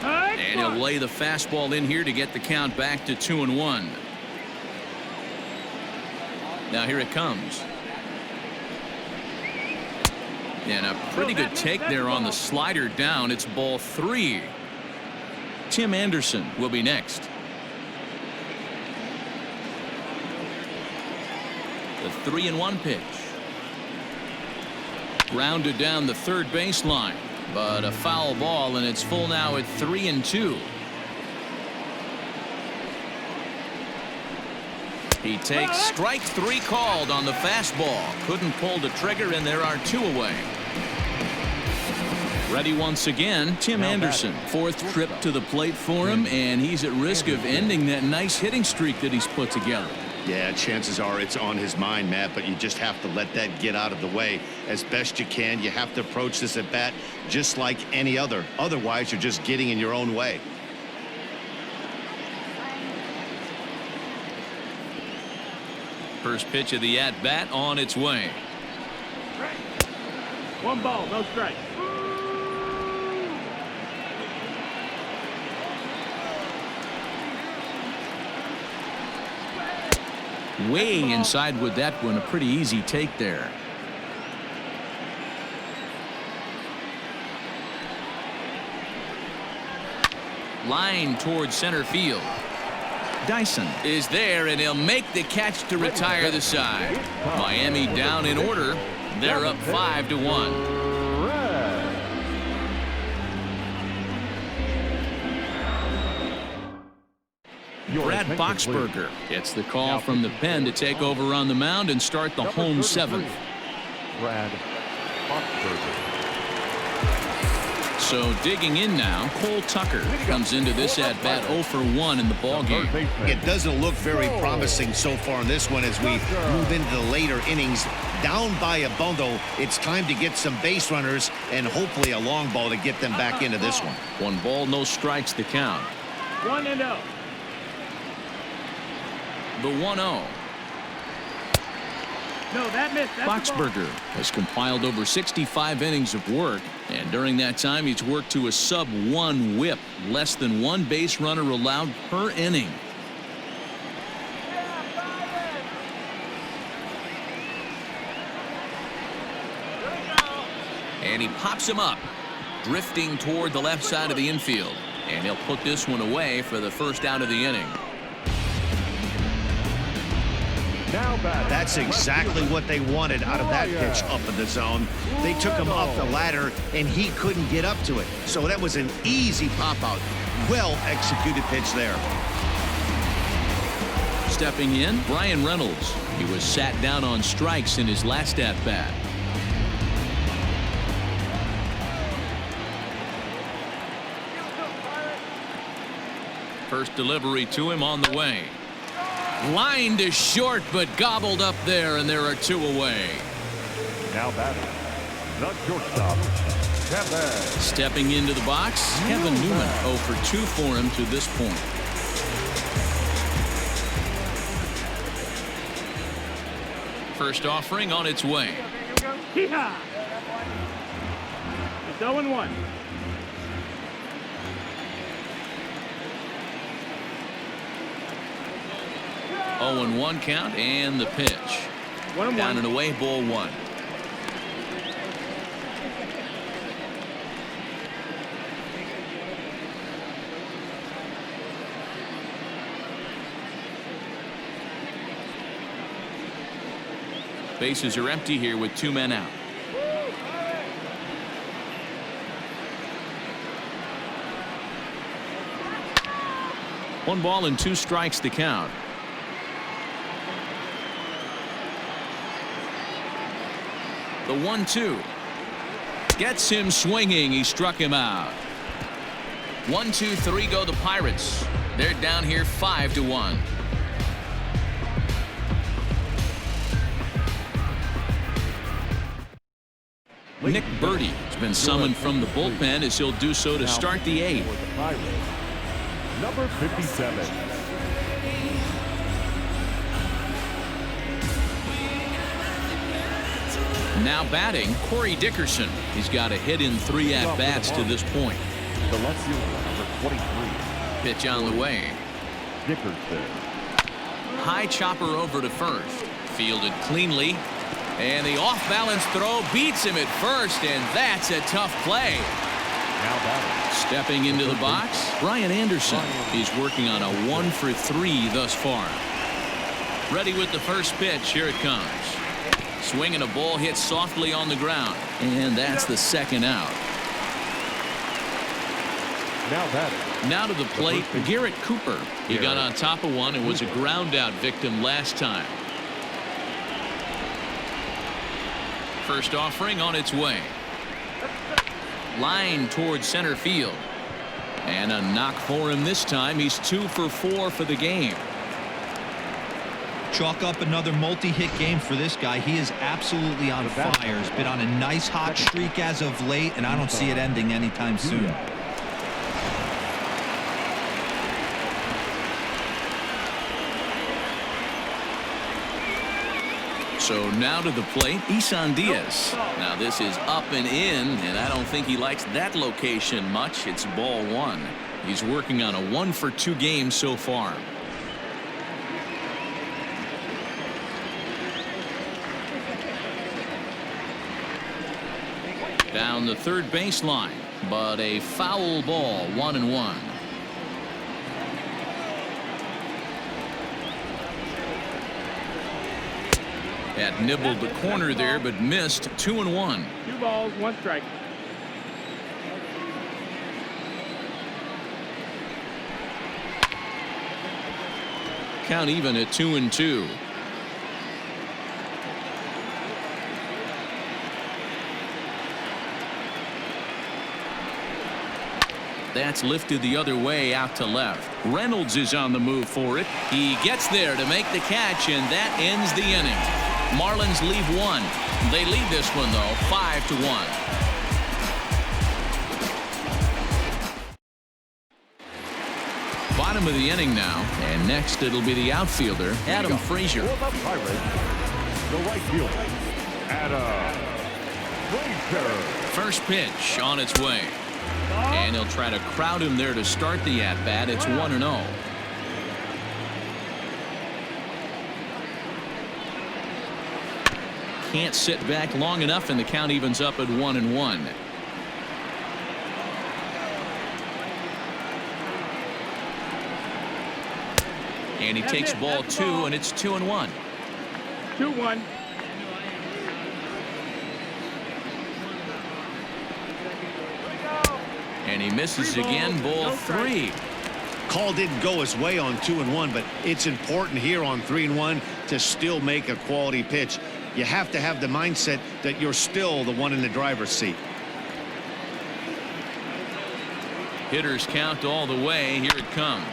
And he'll lay the fastball in here to get the count back to 2-1. Now here it comes. And a pretty good take there on the slider down. It's ball 3. Tim Anderson will be next. The 3-1 pitch. Grounded down the third baseline, but a foul ball, and it's full now at 3-2. He takes strike 3 called on the fastball. Couldn't pull the trigger, and there are 2 away. Ready once again, Tim Anderson. 4th trip to the plate for him, and he's at risk of ending that nice hitting streak that he's put together.
Yeah, chances are it's on his mind, Matt, but you just have to let that get out of the way as best you can. You have to approach this at bat just like any other. Otherwise, you're just getting in your own way.
First pitch of the at-bat on its way.
1 ball, no strike.
Way inside with that one. A pretty easy take there. Line towards center field. Dyson is there, and he'll make the catch to retire the side. Miami down in order. They're up 5-1. Brad Boxberger gets the call from the pen to take over on the mound and start the home 7th.
Brad Boxberger.
So digging in now, Cole Tucker comes into this at bat 0 for 1 in the ball game.
It doesn't look very promising so far in this one as we move into the later innings. Down by a bundle, it's time to get some base runners and hopefully a long ball to get them back into this one.
1 ball, no strikes the count.
1-0.
The 1-0.
No, that missed.
Boxberger has compiled over 65 innings of work, and during that time he's worked to a sub-1 whip, less than 1 base runner allowed per inning. And he pops him up, drifting toward the left side of the infield, and he'll put this one away for the first out of the inning.
That's exactly what they wanted out of that pitch up in the zone. They took him up the ladder, and he couldn't get up to it. So that was an easy pop-out. Well-executed pitch there.
Stepping in, Brian Reynolds. He was sat down on strikes in his last at-bat. First delivery to him on the way. Lined to short, but gobbled up there, and there are 2 away.
Now batting, the shortstop, Kevin.
Stepping into the box, Kevin Newman 0 for 2 for him to this point. First offering on its way.
Yeehaw! It's 0-1.
Oh, and 1 count, and the pitch.
1-1.
Down and away, ball 1. Bases are empty here with 2 men out. One ball and 2 strikes to count. The 1-2 gets him swinging. He struck him out. 1, 2, 3 go the Pirates. They're down here 5-1. Nick Birdie has been summoned from the bullpen as he'll do so to start the 8th.
For the Pirates, number 57.
Now batting, Corey Dickerson. He's got a hit in 3 at-bats to this point.
The left fielder, number 23.
Pitch on the way.
Dickerson.
High chopper over to first. Fielded cleanly. And the off-balance throw beats him at first, and that's a tough play.
Now batting.
Stepping into the box, Brian Anderson. He's working on a 1 for 3 thus far. Ready with the first pitch. Here it comes. Swinging a ball hit softly on the ground, and that's the 2nd out.
Now batting.
Now to the plate, Garrett Cooper. He got on top of one and was a ground out victim last time. First offering on its way. Line towards center field. And a knock for him this time. He's 2 for 4 for the game.
Chalk up another multi-hit game for this guy. He is absolutely on fire. He's been on a nice hot streak as of late, and I don't see it ending anytime soon.
So now to the plate, Isan Diaz. Now this is up and in, and I don't think he likes that location much. It's ball 1. He's working on a 1 for 2 game so far. Down the third baseline, but a foul ball, 1-1. Had nibbled the corner there, but missed. 2-1.
2 balls, 1 strike.
Count even at 2-2. That's lifted the other way out to left. Reynolds is on the move for it. He gets there to make the catch, and that ends the inning. Marlins leave 1. They lead this one, though, 5-1. Bottom of the inning now, and next it'll be the outfielder, Adam Frazier.
For the Pirates, the right fielder, Adam Frazier.
First pitch on its way. And he'll try to crowd him there to start the at-bat. It's 1-0. Can't sit back long enough, and the count evens up at 1-1. And he takes ball 2, and it's 2-1.
2-1.
And he misses again, ball 3.
Call didn't go his way on 2-1, but it's important here on 3-1 to still make a quality pitch. You have to have the mindset that you're still the one in the driver's seat.
Hitters count all the way. Here it comes.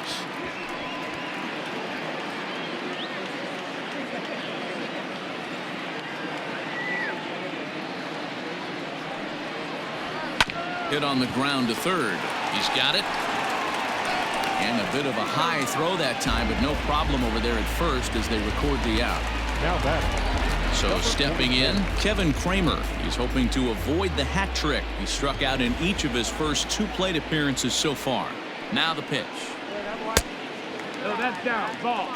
Hit on the ground to third. He's got it. And a bit of a high throw that time, but no problem over there at first as they record the out.
Now batting.
So stepping in, Kevin Kramer. He's hoping to avoid the hat trick. He struck out in each of his first 2 plate appearances so far. Now the pitch.
No, that's down. Ball.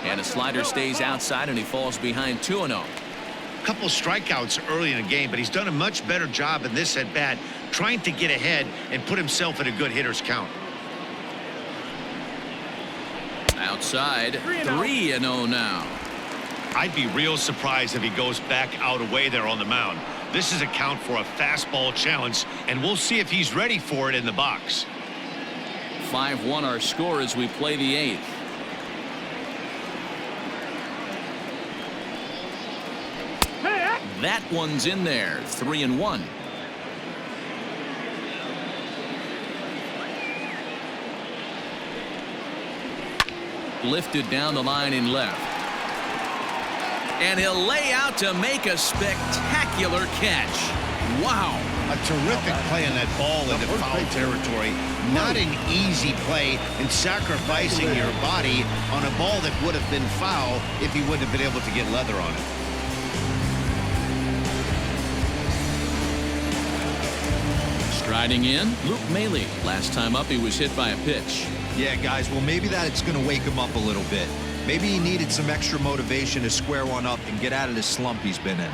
And a slider stays outside, and he falls behind 2-0.
Couple strikeouts early in the game, but he's done a much better job in this at bat trying to get ahead and put himself in a good hitter's count.
Outside, 3-0 now.
I'd be real surprised if he goes back out away there on the mound. This is a count for a fastball challenge, and we'll see if he's ready for it in the box.
5-1 our score as we play the 8th. That one's in there. 3-1. Lifted down the line in left. And he'll lay out to make a spectacular catch. Wow.
A terrific play on that ball into foul territory. Not an easy play, and sacrificing your body on a ball that would have been foul if he wouldn't have been able to get leather on it.
Striding in, Luke Maile. Last time up, he was hit by a pitch.
Yeah, guys, well, maybe that's going to wake him up a little bit. Maybe he needed some extra motivation to square one up and get out of the slump he's been in.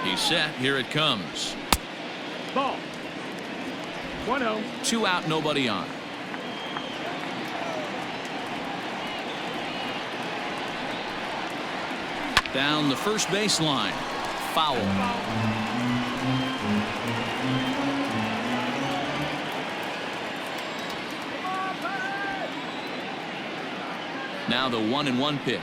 He's set. Here it comes.
Ball. 1-0.
2 out, nobody on. Down the first baseline. Foul. Now the 1-1 pitch.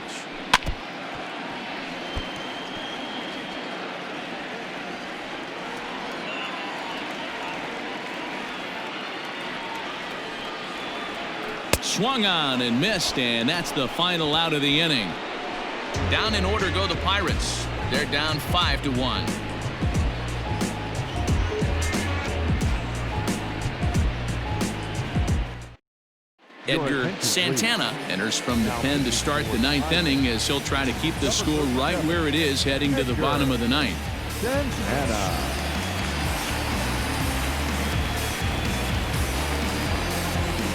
Swung on and missed, and that's the final out of the inning. Down in order go the Pirates. They're down 5-1. Edgar Santana enters from the pen to start the 9th inning as he'll try to keep the score right where it is heading to the bottom of the 9th.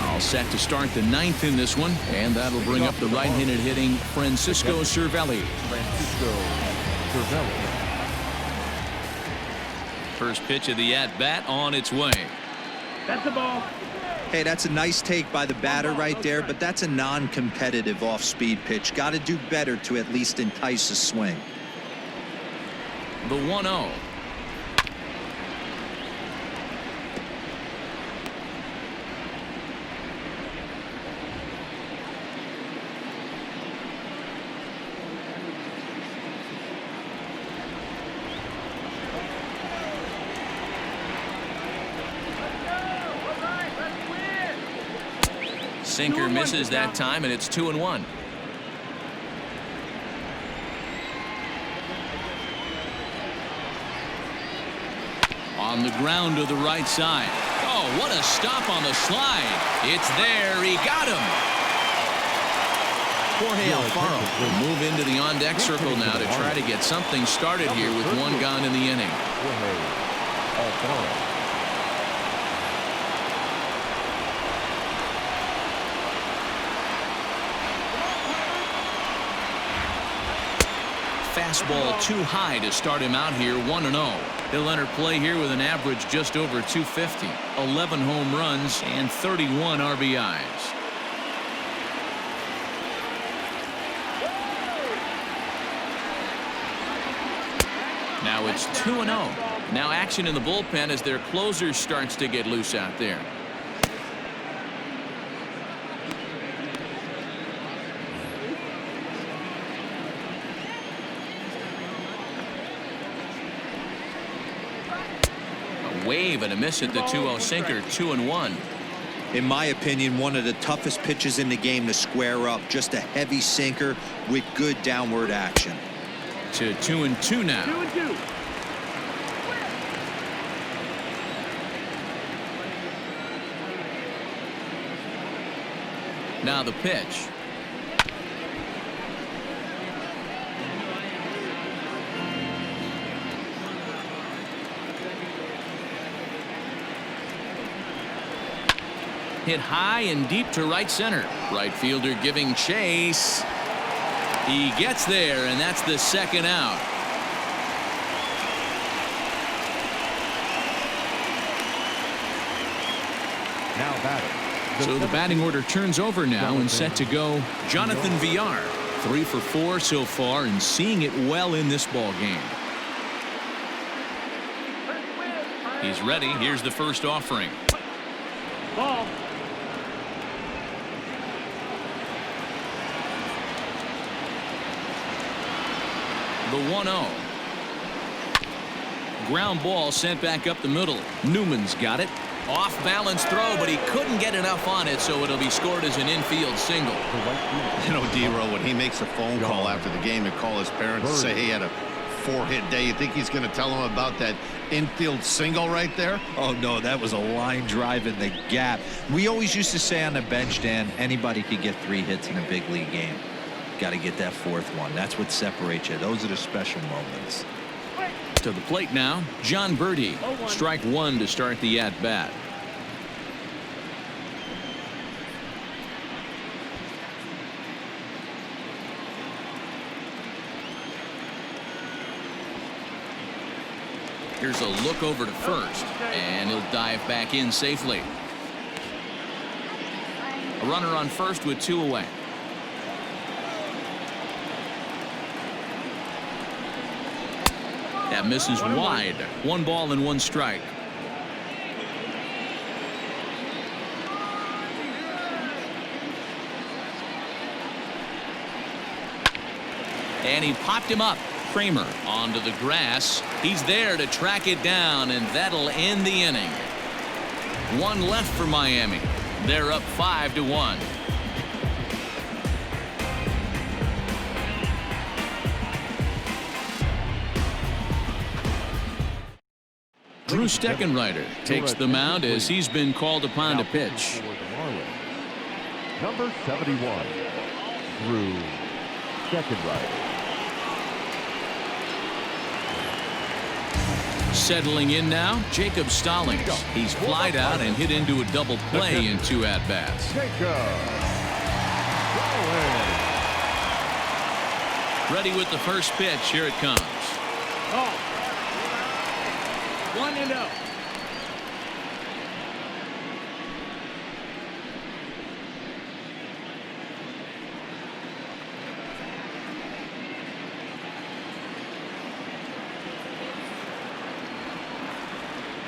All set to start the 9th in this one, and that'll bring up the right-handed hitting Francisco Cervelli. First pitch of the at-bat on its way.
That's the ball.
Hey, that's a nice take by the batter right there, but that's a non-competitive off-speed pitch. Got to do better to at least entice a swing.
The 1-0. Sinker misses that time, and it's 2-1. On the ground to the right side. Oh, what a stop on the slide. It's there. He got him. Jorge Alfaro will move into the on-deck circle now to try to get something started here with 1 gone in the inning. Fastball too high to start him out here. 1-0. He'll enter play here with an average just over 250, 11 home runs, and 31 RBIs. Now it's 2-0. Now action in the bullpen as their closer starts to get loose out there. wave and a miss at the 2-0 sinker. 2-1.
In my opinion, one of the toughest pitches in the game to square up. Just a heavy sinker with good downward action.
To 2-2 now.
2-2.
Now the pitch. Hit high and deep to right center. Right fielder giving chase. He gets there, and that's the second out.
Now batting.
So the batting order turns over now and set to go. Jonathan Villar, 3 for 4 so far and seeing it well in this ball game. He's ready. Here's the first offering.
Ball.
The 1-0. Ground ball sent back up the middle. Newman's got it. Off balance throw, but he couldn't get enough on it, so it'll be scored as an infield single.
You know, D-Row, when he makes a phone call after the game to call his parents and say he had a 4-hit day, you think he's going to tell them about that infield single right there?
Oh, no, that was a line drive in the gap. We always used to say on the bench, Dan, anybody could get 3 hits in a big league game. Got to get that 4th one. That's what separates you. Those are the special moments.
To the plate now, John Birdie. Strike 1 to start the at-bat. Here's a look over to first, and he'll dive back in safely. A runner on first with 2 away. That misses wide. 1 ball and 1 strike. And he popped him up. Kramer onto the grass. He's there to track it down, and that'll end the inning. 1 left for Miami. They're up 5-1. Drew Steckenrider takes the mound as he's been called upon to pitch.
Number 71, Drew Steckenrider.
Settling in now, Jacob Stallings. He's flied out and hit into a double play in 2 at-bats. Ready with the first pitch. Here it comes.
Oh. 1-0.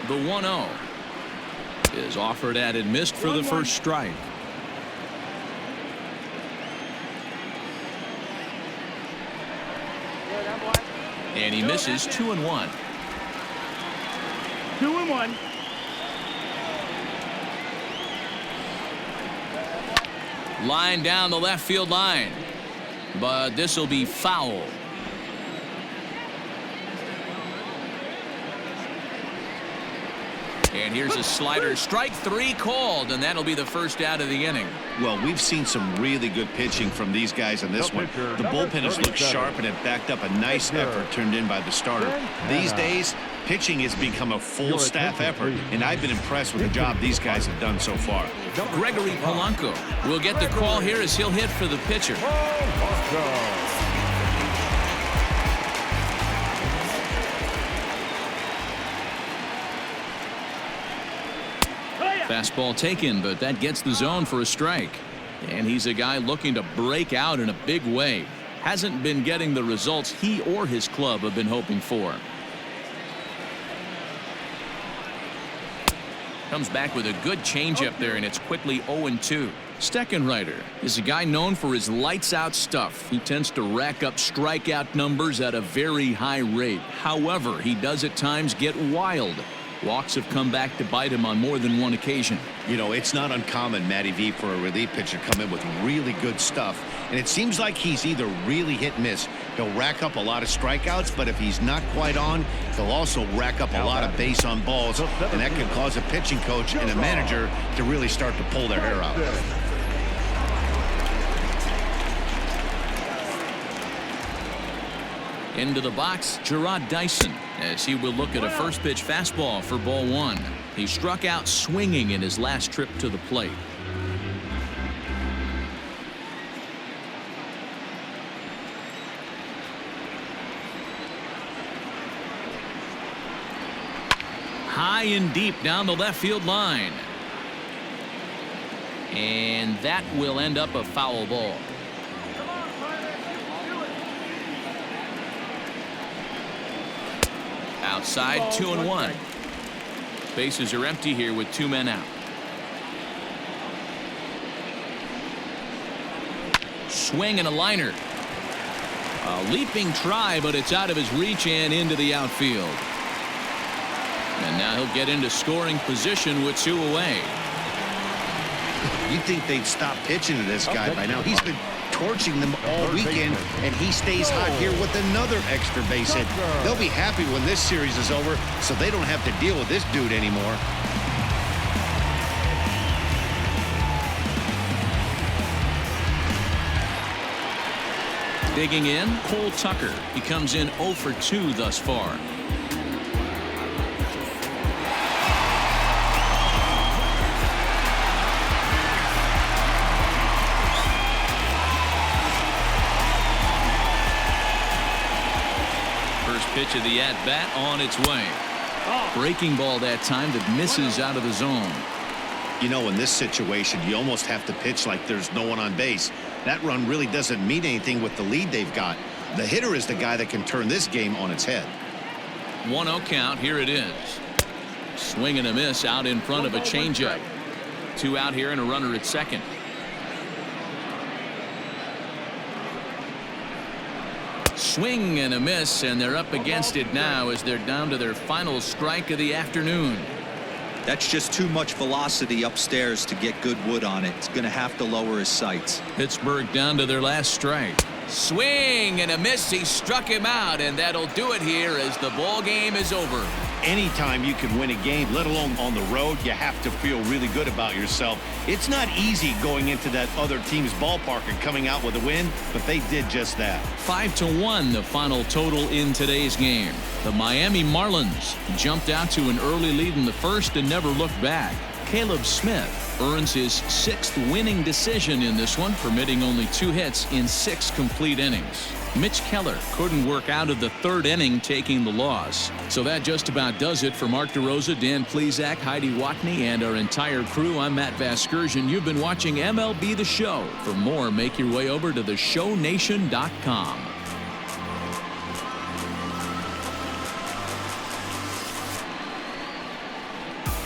The 1-0 is offered at and missed for the first strike. And he misses. 2-1.
2-1.
Line down the left field line, but this will be foul. And here's a slider. Strike 3 called, and that'll be the first out of the inning.
Well, we've seen some really good pitching from these guys in this one. The bullpen has looked sharp and it backed up a nice effort turned in by the starter. These days, pitching has become a full staff effort, and I've been impressed with the job these guys have done so far.
Gregory Polanco will get the call here as he'll hit for the pitcher. Fastball taken, but that gets the zone for a strike. And he's a guy looking to break out in a big way. Hasn't been getting the results he or his club have been hoping for. Comes back with a good changeup there, and it's quickly 0-2. Steckenrider is a guy known for his lights-out stuff. He tends to rack up strikeout numbers at a very high rate. However, he does at times get wild. Walks have come back to bite him on more than one occasion.
You know, it's not uncommon, Matty V, for a relief pitcher to come in with really good stuff. And it seems like he's either really hit and miss. He'll rack up a lot of strikeouts, but if he's not quite on, he'll also rack up a lot of base on balls. And that can cause a pitching coach and a manager to really start to pull their hair out.
Into the box, Gerard Dyson, as he will look at a first pitch fastball for ball one. He struck out swinging in his last trip to the plate. High and deep down the left field line. And that will end up a foul ball. Outside, 2-1. Bases are empty here with 2 men out. Swing and a liner. A leaping try, but it's out of his reach and into the outfield. And now he'll get into scoring position with 2 away.
You'd think they'd stop pitching to this guy by now. He's been torching them all weekend, and he stays hot here with another extra base hit. They'll be happy when this series is over, so they don't have to deal with this dude anymore.
Digging in, Cole Tucker. He comes in 0 for 2 thus far. Pitch of the at-bat on its way. Breaking ball that time that misses out of the zone.
You know, in this situation, you almost have to pitch like there's no one on base. That run really doesn't mean anything with the lead they've got. The hitter is the guy that can turn this game on its head.
1-0 count. Here it is. Swing and a miss out in front of a changeup. 2 out here and a runner at second. Swing and a miss, and they're up against it now as they're down to their final strike of the afternoon.
That's just too much velocity upstairs to get good wood on it. It's going to have to lower his sights.
Pittsburgh down to their last strike. Swing and a miss. He struck him out, and that'll do it here as the ball game is over.
Anytime you can win a game, let alone on the road, you have to feel really good about yourself. It's not easy going into that other team's ballpark and coming out with a win, but they did just that.
5-1 the final total in today's game. The Miami Marlins jumped out to an early lead in the first and never looked back. Caleb Smith earns his 6th winning decision in this one, permitting only 2 hits in 6 complete innings. Mitch Keller couldn't work out of the 3rd inning, taking the loss. So that just about does it for Mark DeRosa, Dan Plesac, Heidi Watney, and our entire crew. I'm Matt Vasgersian. You've been watching MLB The Show. For more, make your way over to theshownation.com.